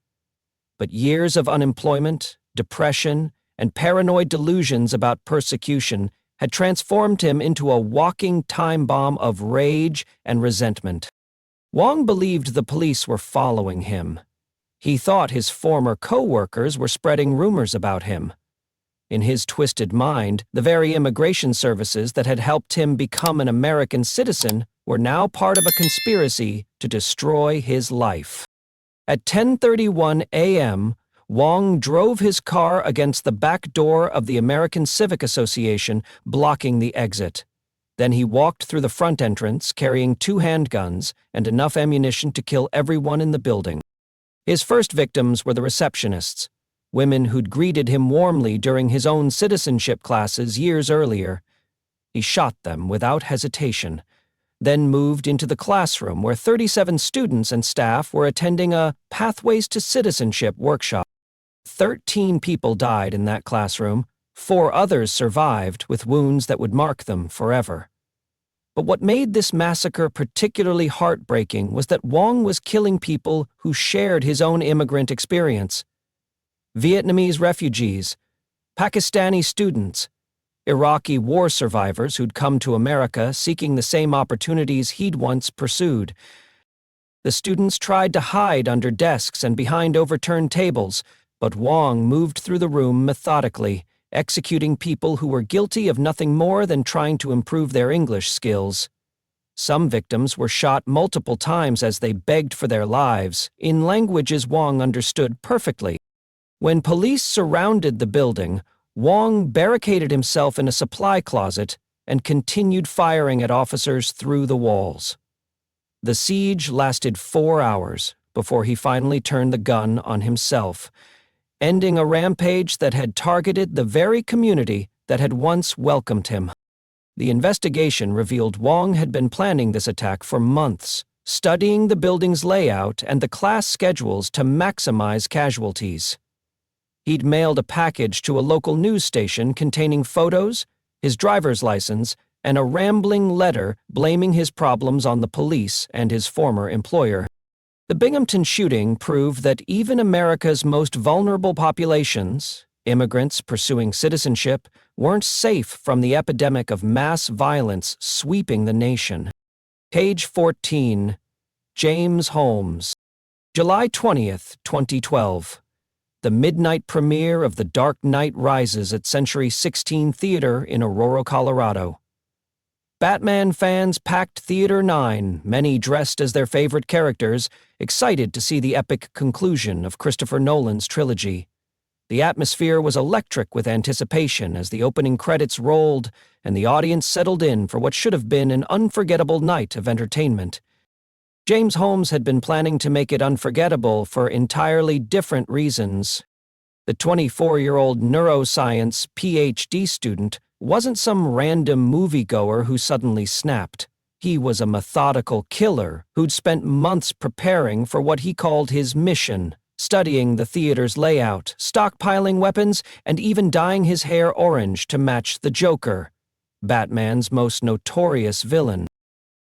A: But years of unemployment, depression, and paranoid delusions about persecution had transformed him into a walking time bomb of rage and resentment. Wong believed the police were following him. He thought his former co-workers were spreading rumors about him. In his twisted mind, the very immigration services that had helped him become an American citizen were now part of a conspiracy to destroy his life. At 10:31 a.m., Wong drove his car against the back door of the American Civic Association, blocking the exit. Then he walked through the front entrance, carrying 2 handguns and enough ammunition to kill everyone in the building. His first victims were the receptionists, women who'd greeted him warmly during his own citizenship classes years earlier. He shot them without hesitation, then moved into the classroom where 37 students and staff were attending a Pathways to Citizenship workshop. 13 people died in that classroom. 4 others survived with wounds that would mark them forever. But what made this massacre particularly heartbreaking was that Wong was killing people who shared his own immigrant experience. Vietnamese refugees, Pakistani students, Iraqi war survivors who'd come to America seeking the same opportunities he'd once pursued. The students tried to hide under desks and behind overturned tables, but Wong moved through the room methodically, executing people who were guilty of nothing more than trying to improve their English skills. Some victims were shot multiple times as they begged for their lives, in languages Wong understood perfectly. When police surrounded the building, Wong barricaded himself in a supply closet and continued firing at officers through the walls. The siege lasted 4 hours before he finally turned the gun on himself, ending a rampage that had targeted the very community that had once welcomed him. The investigation revealed Wong had been planning this attack for months, studying the building's layout and the class schedules to maximize casualties. He'd mailed a package to a local news station containing photos, his driver's license, and a rambling letter blaming his problems on the police and his former employer. The Binghamton shooting proved that even America's most vulnerable populations, immigrants pursuing citizenship, weren't safe from the epidemic of mass violence sweeping the nation. Page 14. James Holmes. July 20th, 2012. The midnight premiere of The Dark Knight Rises at Century 16 Theater in Aurora, Colorado. Batman fans packed Theater 9, many dressed as their favorite characters, excited to see the epic conclusion of Christopher Nolan's trilogy. The atmosphere was electric with anticipation as the opening credits rolled and the audience settled in for what should have been an unforgettable night of entertainment. James Holmes had been planning to make it unforgettable for entirely different reasons. The 24-year-old neuroscience PhD student wasn't some random moviegoer who suddenly snapped. He was a methodical killer who'd spent months preparing for what he called his mission, studying the theater's layout, stockpiling weapons, and even dyeing his hair orange to match the Joker, Batman's most notorious villain.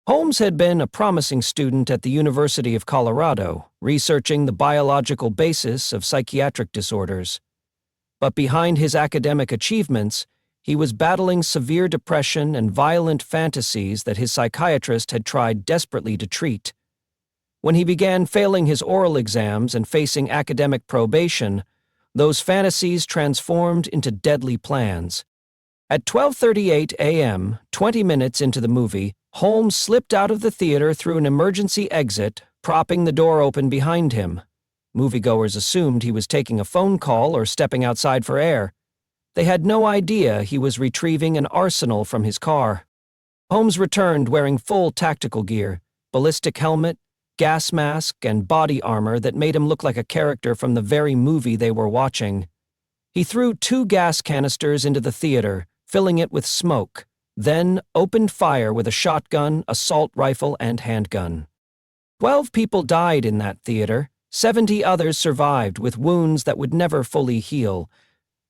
A: Holmes had been a promising student at the University of Colorado, researching the biological basis of psychiatric disorders. But behind his academic achievements, he was battling severe depression and violent fantasies that his psychiatrist had tried desperately to treat. When he began failing his oral exams and facing academic probation, those fantasies transformed into deadly plans. At 12:38 a.m., 20 minutes into the movie, Holmes slipped out of the theater through an emergency exit, propping the door open behind him. Moviegoers assumed he was taking a phone call or stepping outside for air. They had no idea he was retrieving an arsenal from his car. Holmes returned wearing full tactical gear, ballistic helmet, gas mask, and body armor that made him look like a character from the very movie they were watching. He threw 2 gas canisters into the theater, filling it with smoke, then opened fire with a shotgun, assault rifle, and handgun. 12 people died in that theater. 70 others survived with wounds that would never fully heal.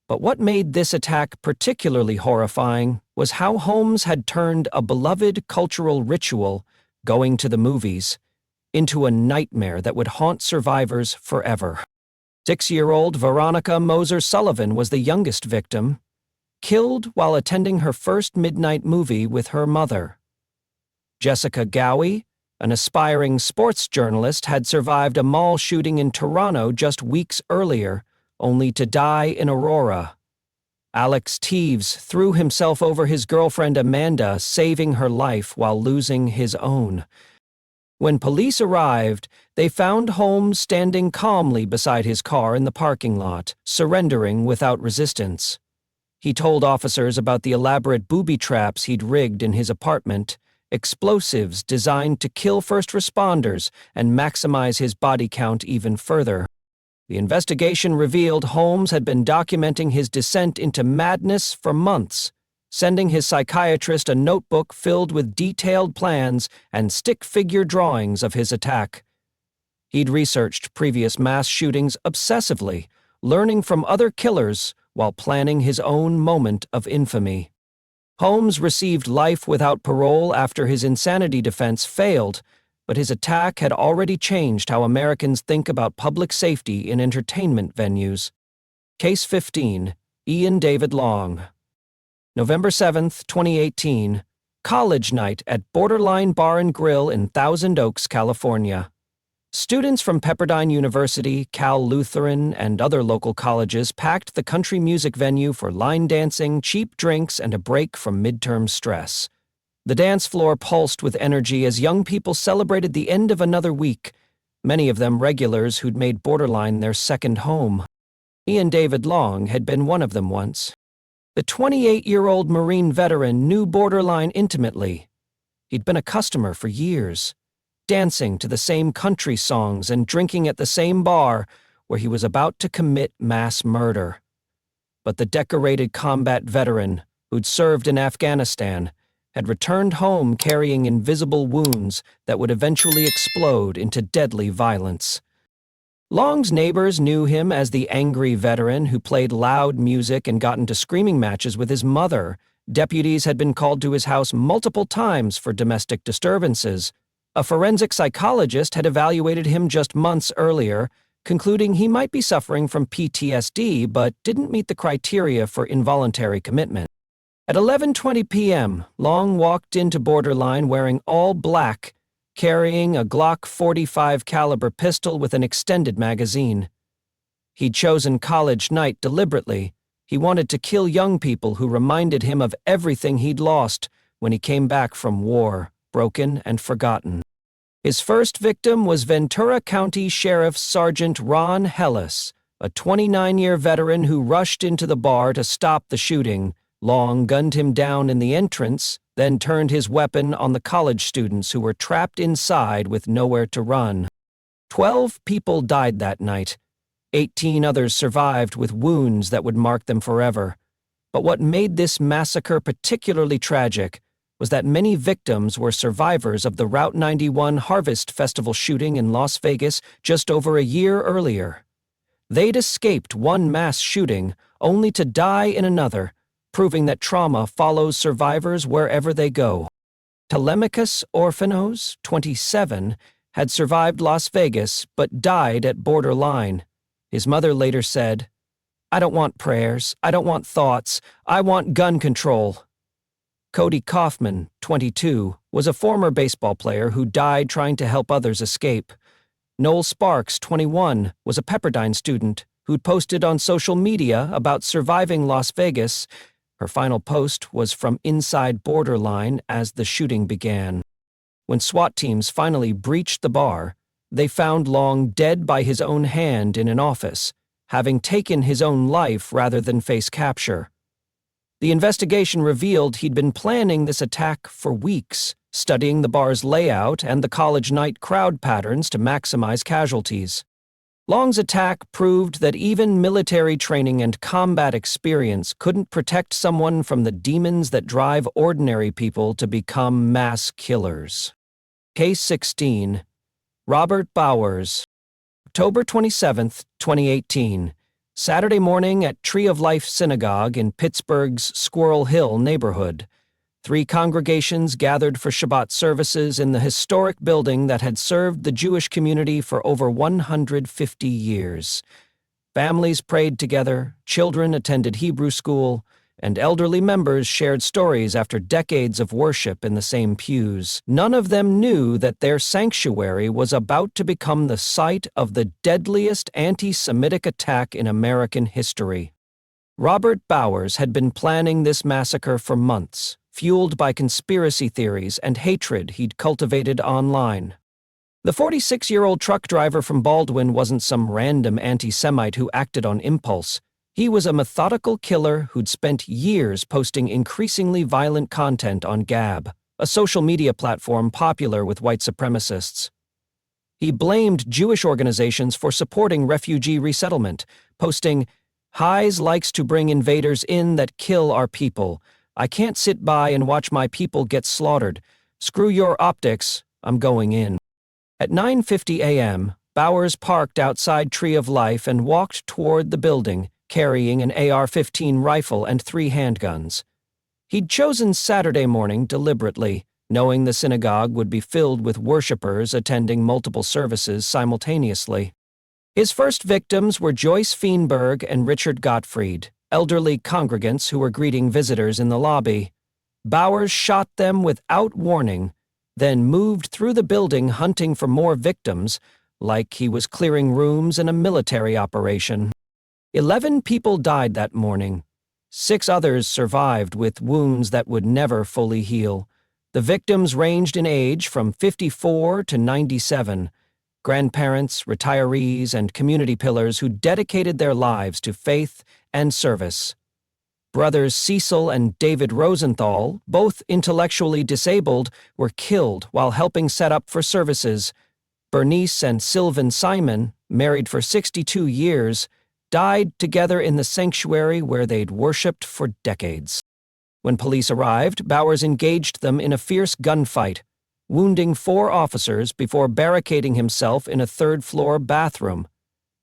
A: But what made this attack particularly horrifying was how Holmes had turned a beloved cultural ritual, going to the movies, into a nightmare that would haunt survivors forever. 6-year-old Veronica Moser Sullivan was the youngest victim, killed while attending her first midnight movie with her mother. Jessica Gowie, an aspiring sports journalist, had survived a mall shooting in Toronto just weeks earlier, only to die in Aurora. Alex Teves threw himself over his girlfriend Amanda, saving her life while losing his own. When police arrived, they found Holmes standing calmly beside his car in the parking lot, surrendering without resistance. He told officers about the elaborate booby traps he'd rigged in his apartment, explosives designed to kill first responders and maximize his body count even further. The investigation revealed Holmes had been documenting his descent into madness for months, sending his psychiatrist a notebook filled with detailed plans and stick-figure drawings of his attack. He'd researched previous mass shootings obsessively, learning from other killers while planning his own moment of infamy. Holmes received life without parole after his insanity defense failed, but his attack had already changed how Americans think about public safety in entertainment venues. Case 15, Ian David Long. November 7, 2018, college night at Borderline Bar and Grill in Thousand Oaks, California. Students from Pepperdine University, Cal Lutheran, and other local colleges packed the country music venue for line dancing, cheap drinks, and a break from midterm stress. The dance floor pulsed with energy as young people celebrated the end of another week, many of them regulars who'd made Borderline their second home. Ian David Long had been one of them once. The 28-year-old Marine veteran knew Borderline intimately. He'd been a customer for years, dancing to the same country songs and drinking at the same bar where he was about to commit mass murder. But the decorated combat veteran, who'd served in Afghanistan, had returned home carrying invisible wounds that would eventually explode into deadly violence. Long's neighbors knew him as the angry veteran who played loud music and got into screaming matches with his mother. Deputies had been called to his house multiple times for domestic disturbances. A forensic psychologist had evaluated him just months earlier, concluding he might be suffering from PTSD but didn't meet the criteria for involuntary commitment. At 11:20 p.m., Long walked into Borderline wearing all black, carrying a Glock 45 caliber pistol with an extended magazine. He'd chosen college night deliberately. He wanted to kill young people who reminded him of everything he'd lost when he came back from war, broken and forgotten. His first victim was Ventura County Sheriff Sergeant Ron Hellis, a 29-year veteran who rushed into the bar to stop the shooting. Long gunned him down in the entrance, then turned his weapon on the college students who were trapped inside with nowhere to run. 12 people died that night. 18 others survived with wounds that would mark them forever. But what made this massacre particularly tragic was that many victims were survivors of the Route 91 Harvest Festival shooting in Las Vegas just over a year earlier. They'd escaped one mass shooting only to die in another, proving that trauma follows survivors wherever they go. Telemachus Orphanos, 27, had survived Las Vegas but died at Borderline. His mother later said, "I don't want prayers, I don't want thoughts, I want gun control." Cody Kaufman, 22, was a former baseball player who died trying to help others escape. Noel Sparks, 21, was a Pepperdine student who'd posted on social media about surviving Las Vegas. Her final post was from inside Borderline as the shooting began. When SWAT teams finally breached the bar, they found Long dead by his own hand in an office, having taken his own life rather than face capture. The investigation revealed he'd been planning this attack for weeks, studying the bar's layout and the college night crowd patterns to maximize casualties. Long's attack proved that even military training and combat experience couldn't protect someone from the demons that drive ordinary people to become mass killers. Case 16, Robert Bowers. October 27, 2018. Saturday morning at Tree of Life Synagogue in Pittsburgh's Squirrel Hill neighborhood. 3 congregations gathered for Shabbat services in the historic building that had served the Jewish community for over 150 years. Families prayed together, children attended Hebrew school, and elderly members shared stories after decades of worship in the same pews. None of them knew that their sanctuary was about to become the site of the deadliest anti-Semitic attack in American history. Robert Bowers had been planning this massacre for months, fueled by conspiracy theories and hatred he'd cultivated online. The 46-year-old truck driver from Baldwin wasn't some random anti-Semite who acted on impulse. He was a methodical killer who'd spent years posting increasingly violent content on Gab, a social media platform popular with white supremacists. He blamed Jewish organizations for supporting refugee resettlement, posting, "Highs likes to bring invaders in that kill our people. I can't sit by and watch my people get slaughtered. Screw your optics, I'm going in." At 9:50 a.m., Bowers parked outside Tree of Life and walked toward the building, carrying an AR-15 rifle and 3 handguns. He'd chosen Saturday morning deliberately, knowing the synagogue would be filled with worshippers attending multiple services simultaneously. His first victims were Joyce Feenberg and Richard Gottfried, elderly congregants who were greeting visitors in the lobby. Bowers shot them without warning, then moved through the building hunting for more victims, like he was clearing rooms in a military operation. 11 people died that morning. 6 others survived with wounds that would never fully heal. The victims ranged in age from 54 to 97, grandparents, retirees, and community pillars who dedicated their lives to faith and service. Brothers Cecil and David Rosenthal, both intellectually disabled, were killed while helping set up for services. Bernice and Sylvan Simon, married for 62 years, died together in the sanctuary where they'd worshipped for decades. When police arrived, Bowers engaged them in a fierce gunfight, wounding 4 officers before barricading himself in a third-floor bathroom.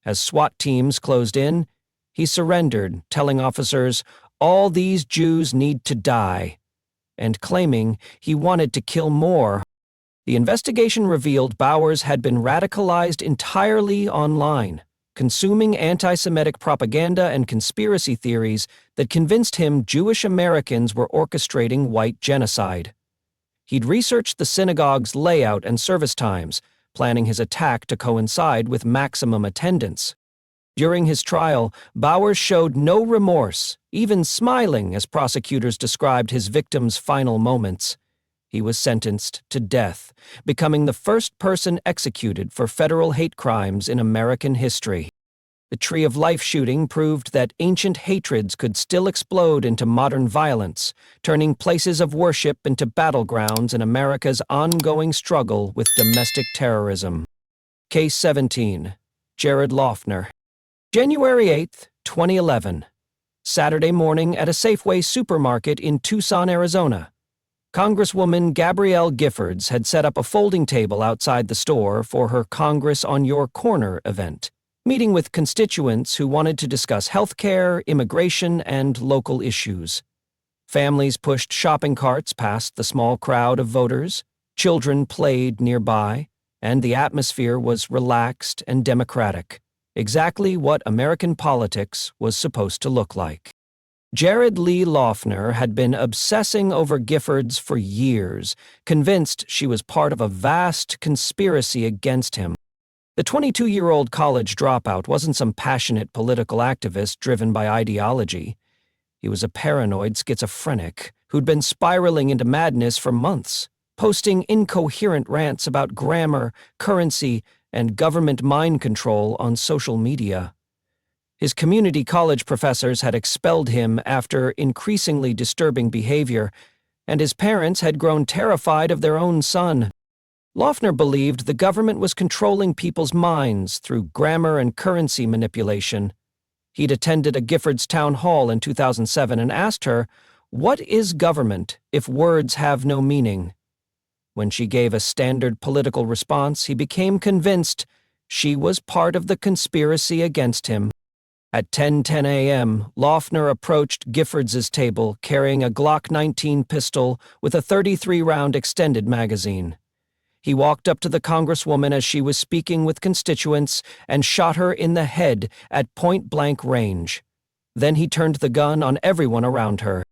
A: As SWAT teams closed in, he surrendered, telling officers, "All these Jews need to die," and claiming he wanted to kill more. The investigation revealed Bowers had been radicalized entirely online, consuming anti-Semitic propaganda and conspiracy theories that convinced him Jewish Americans were orchestrating white genocide. He'd researched the synagogue's layout and service times, planning his attack to coincide with maximum attendance. During his trial, Bowers showed no remorse, even smiling as prosecutors described his victims' final moments. He was sentenced to death, becoming the first person executed for federal hate crimes in American history. The Tree of Life shooting proved that ancient hatreds could still explode into modern violence, turning places of worship into battlegrounds in America's ongoing struggle with domestic terrorism. Case 17. Jared Loughner. January 8, 2011. Saturday morning at a Safeway supermarket in Tucson, Arizona. Congresswoman Gabrielle Giffords had set up a folding table outside the store for her Congress on Your Corner event, meeting with constituents who wanted to discuss health care, immigration, and local issues. Families pushed shopping carts past the small crowd of voters, children played nearby, and the atmosphere was relaxed and democratic, exactly what American politics was supposed to look like. Jared Lee Loughner had been obsessing over Giffords for years, convinced she was part of a vast conspiracy against him. The 22-year-old college dropout wasn't some passionate political activist driven by ideology. He was a paranoid schizophrenic who'd been spiraling into madness for months, posting incoherent rants about grammar, currency, and government mind control on social media. His community college professors had expelled him after increasingly disturbing behavior, and his parents had grown terrified of their own son. Loughner believed the government was controlling people's minds through grammar and currency manipulation. He'd attended a Giffords town hall in 2007 and asked her, "What is government if words have no meaning?" When she gave a standard political response, he became convinced she was part of the conspiracy against him. At 10:10 a.m., Loughner approached Giffords' table carrying a Glock 19 pistol with a 33-round extended magazine. He walked up to the congresswoman as she was speaking with constituents and shot her in the head at point-blank range. Then he turned the gun on everyone around her.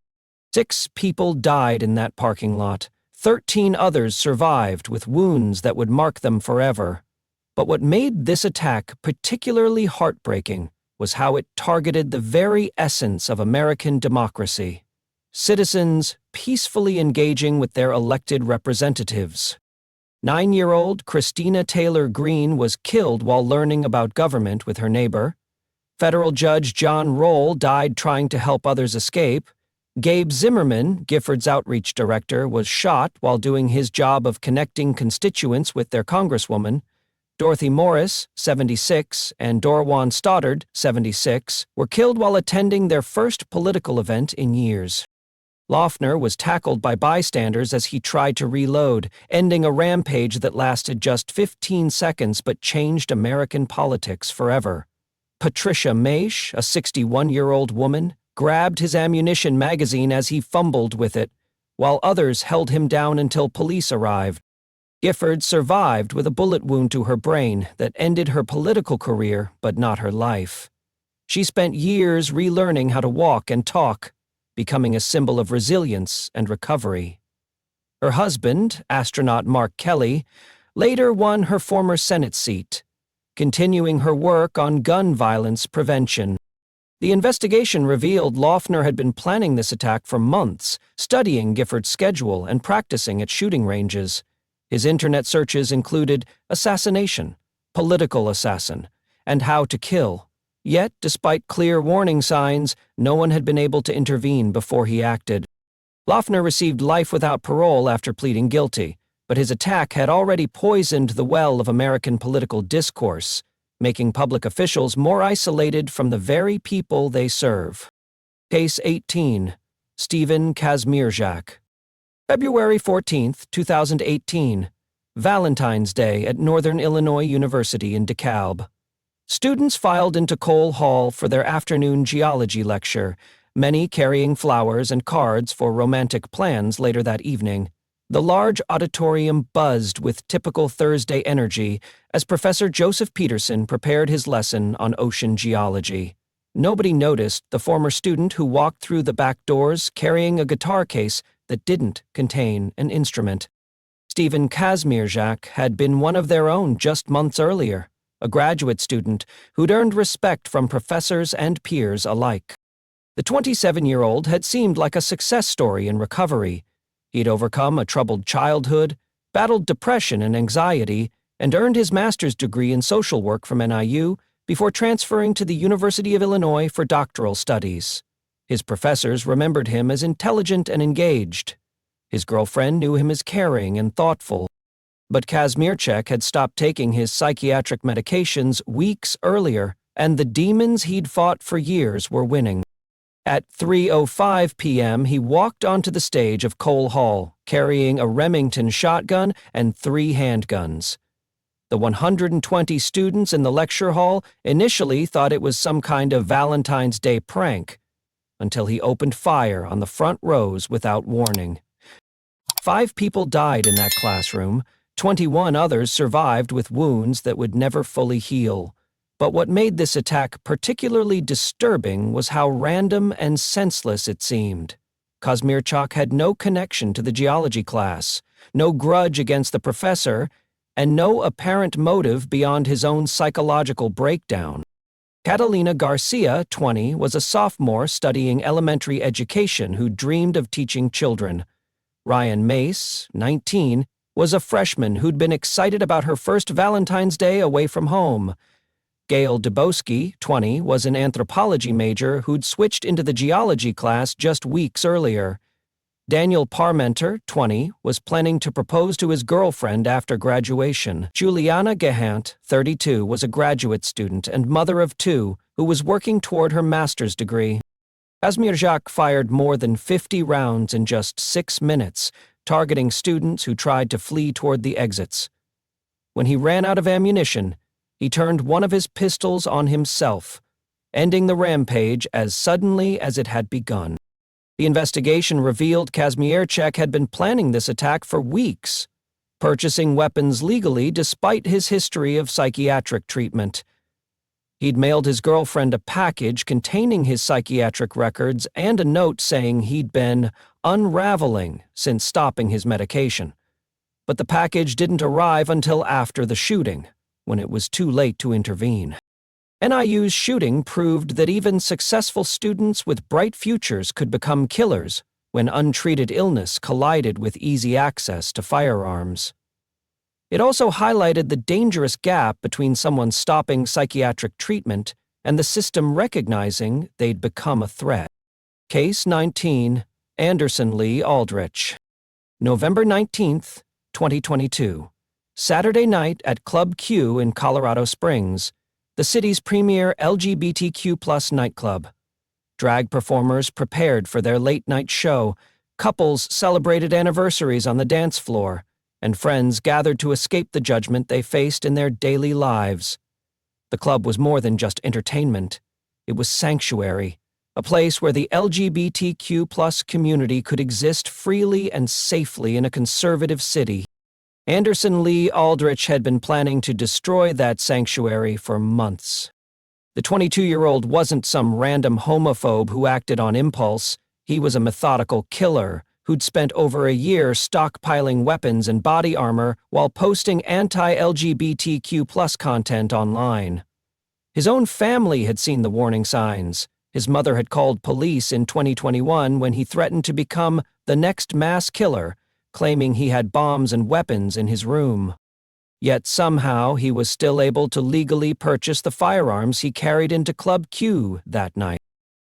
A: 6 people died in that parking lot. 13 others survived with wounds that would mark them forever. But what made this attack particularly heartbreaking was how it targeted the very essence of American democracy. Citizens peacefully engaging with their elected representatives. 9-year-old Christina Taylor Greene was killed while learning about government with her neighbor. Federal Judge John Roll died trying to help others escape. Gabe Zimmerman, Gifford's outreach director, was shot while doing his job of connecting constituents with their congresswoman. Dorothy Morris, 76, and Dorwan Stoddard, 76, were killed while attending their first political event in years. Loeffner was tackled by bystanders as he tried to reload, ending a rampage that lasted just 15 seconds but changed American politics forever. Patricia Maish, a 61-year-old woman, grabbed his ammunition magazine as he fumbled with it, while others held him down until police arrived. Gifford survived with a bullet wound to her brain that ended her political career but not her life. She spent years relearning how to walk and talk, becoming a symbol of resilience and recovery. Her husband, astronaut Mark Kelly, later won her former Senate seat, continuing her work on gun violence prevention. The investigation revealed Loeffner had been planning this attack for months, studying Gifford's schedule and practicing at shooting ranges. His internet searches included assassination, political assassin, and how to kill. Yet, despite clear warning signs, no one had been able to intervene before he acted. Loeffner received life without parole after pleading guilty, but his attack had already poisoned the well of American political discourse, making public officials more isolated from the very people they serve. Case 18. Stephen Kazmierczak. February 14, 2018. Valentine's Day at Northern Illinois University in DeKalb. Students filed into Cole Hall for their afternoon geology lecture, many carrying flowers and cards for romantic plans later that evening. The large auditorium buzzed with typical Thursday energy as Professor Joseph Peterson prepared his lesson on ocean geology. Nobody noticed the former student who walked through the back doors carrying a guitar case that didn't contain an instrument. Stephen Kazmierczak had been one of their own just months earlier, a graduate student who'd earned respect from professors and peers alike. The 27-year-old had seemed like a success story in recovery. He'd overcome a troubled childhood, battled depression and anxiety, and earned his master's degree in social work from NIU before transferring to the University of Illinois for doctoral studies. His professors remembered him as intelligent and engaged. His girlfriend knew him as caring and thoughtful. But Kazmierczak had stopped taking his psychiatric medications weeks earlier, and the demons he'd fought for years were winning. At 3:05 p.m., he walked onto the stage of Cole Hall, carrying a Remington shotgun and 3 handguns. The 120 students in the lecture hall initially thought it was some kind of Valentine's Day prank, until he opened fire on the front rows without warning. 5 people died in that classroom. 21 others survived with wounds that would never fully heal. But what made this attack particularly disturbing was how random and senseless it seemed. Kazmierczak had no connection to the geology class, no grudge against the professor, and no apparent motive beyond his own psychological breakdown. Catalina Garcia, 20, was a sophomore studying elementary education who dreamed of teaching children. Ryan Mace, 19, was a freshman who'd been excited about her first Valentine's Day away from home. Gail Dubowski, 20, was an anthropology major who'd switched into the geology class just weeks earlier. Daniel Parmenter, 20, was planning to propose to his girlfriend after graduation. Juliana Gehant, 32, was a graduate student and mother of 2 who was working toward her master's degree. Kazmierczak fired more than 50 rounds in just 6 minutes, targeting students who tried to flee toward the exits. When he ran out of ammunition, he turned one of his pistols on himself, ending the rampage as suddenly as it had begun. The investigation revealed Kazmierczak had been planning this attack for weeks. purchasing weapons legally despite his history of psychiatric treatment. He'd mailed his girlfriend a package containing his psychiatric records and a note saying he'd been unraveling since stopping his medication. But the package didn't arrive until after the shooting, when it was too late to intervene. NIU's shooting proved that even successful students with bright futures could become killers when untreated illness collided with easy access to firearms. It also highlighted the dangerous gap between someone stopping psychiatric treatment and the system recognizing they'd become a threat. Case 19, Anderson Lee Aldrich. November 19, 2022. Saturday night at Club Q in Colorado Springs, the city's premier LGBTQ+ nightclub. Drag performers prepared for their late-night show, couples celebrated anniversaries on the dance floor, and friends gathered to escape the judgment they faced in their daily lives. The club was more than just entertainment. It was sanctuary, a place where the LGBTQ+ community could exist freely and safely in a conservative city. Anderson Lee Aldrich had been planning to destroy that sanctuary for months. The 22-year-old wasn't some random homophobe who acted on impulse. He was a methodical killer who'd spent over a year stockpiling weapons and body armor while posting anti-LGBTQ+ content online. His own family had seen the warning signs. His mother had called police in 2021 when he threatened to become the next mass killer, claiming he had bombs and weapons in his room. Yet somehow he was still able to legally purchase the firearms he carried into Club Q that night.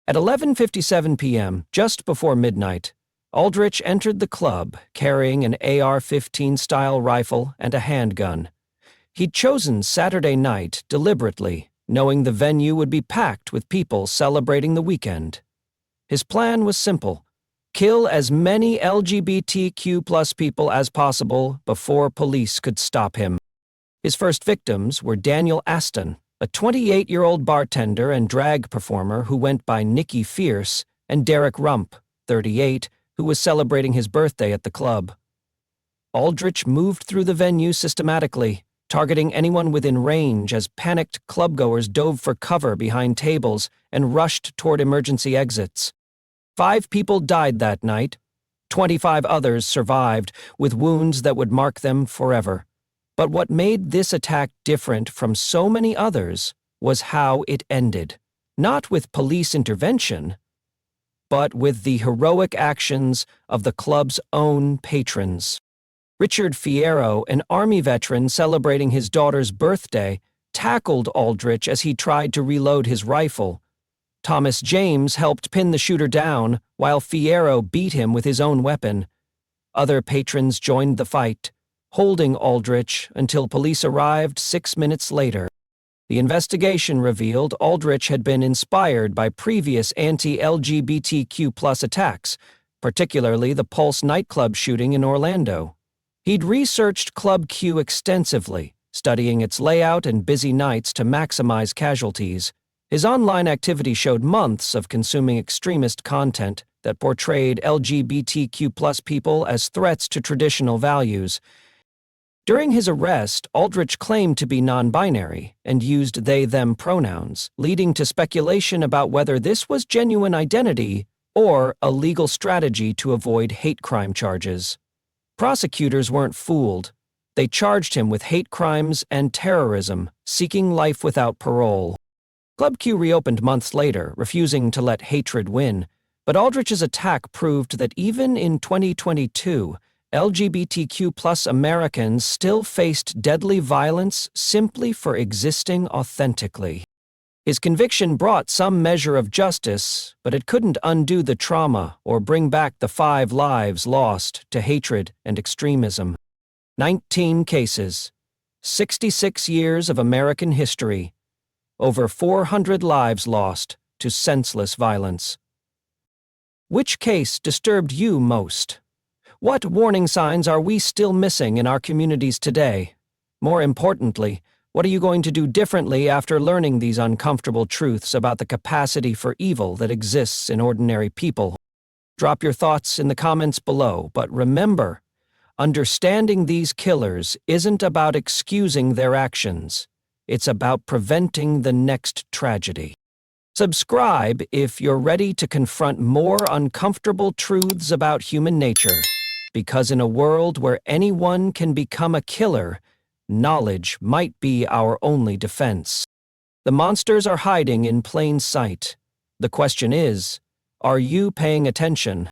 A: At 11:57 p.m., just before midnight, Aldrich entered the club carrying an AR-15-style rifle and a handgun. He'd chosen Saturday night deliberately, knowing the venue would be packed with people celebrating the weekend. His plan was simple: kill as many LGBTQ+ people as possible before police could stop him. His first victims were Daniel Aston, a 28-year-old bartender and drag performer who went by Nicky Fierce, and Derek Rump, 38, who was celebrating his birthday at the club. Aldrich moved through the venue systematically, targeting anyone within range as panicked clubgoers dove for cover behind tables and rushed toward emergency exits. 5 people died that night. 25 others survived, with wounds that would mark them forever. But what made this attack different from so many others was how it ended. Not with police intervention, but with the heroic actions of the club's own patrons. Richard Fierro, an Army veteran celebrating his daughter's birthday, tackled Aldrich as he tried to reload his rifle. Thomas James helped pin the shooter down, while Fierro beat him with his own weapon. Other patrons joined the fight, holding Aldrich until police arrived 6 minutes later. The investigation revealed Aldrich had been inspired by previous anti-LGBTQ+ attacks, particularly the Pulse nightclub shooting in Orlando. He'd researched Club Q extensively, studying its layout and busy nights to maximize casualties. His online activity showed months of consuming extremist content that portrayed LGBTQ+ people as threats to traditional values. During his arrest, Aldrich claimed to be non-binary and used they-them pronouns, leading to speculation about whether this was genuine identity or a legal strategy to avoid hate crime charges. Prosecutors weren't fooled. They charged him with hate crimes and terrorism, seeking life without parole. Club Q reopened months later, refusing to let hatred win, but Aldrich's attack proved that even in 2022, LGBTQ+ Americans still faced deadly violence simply for existing authentically. His conviction brought some measure of justice, but it couldn't undo the trauma or bring back the 5 lives lost to hatred and extremism. 19 cases, 66 years of American history, over 400 lives lost to senseless violence. Which case disturbed you most? What warning signs are we still missing in our communities today? More importantly, what are you going to do differently after learning these uncomfortable truths about the capacity for evil that exists in ordinary people? Drop your thoughts in the comments below, but remember, Understanding these killers isn't about excusing their actions. It's about preventing the next tragedy. Subscribe if you're ready to confront more uncomfortable truths about human nature, because in a world where anyone can become a killer, knowledge might be our only defense. The monsters are hiding in plain sight. The question is, are you paying attention?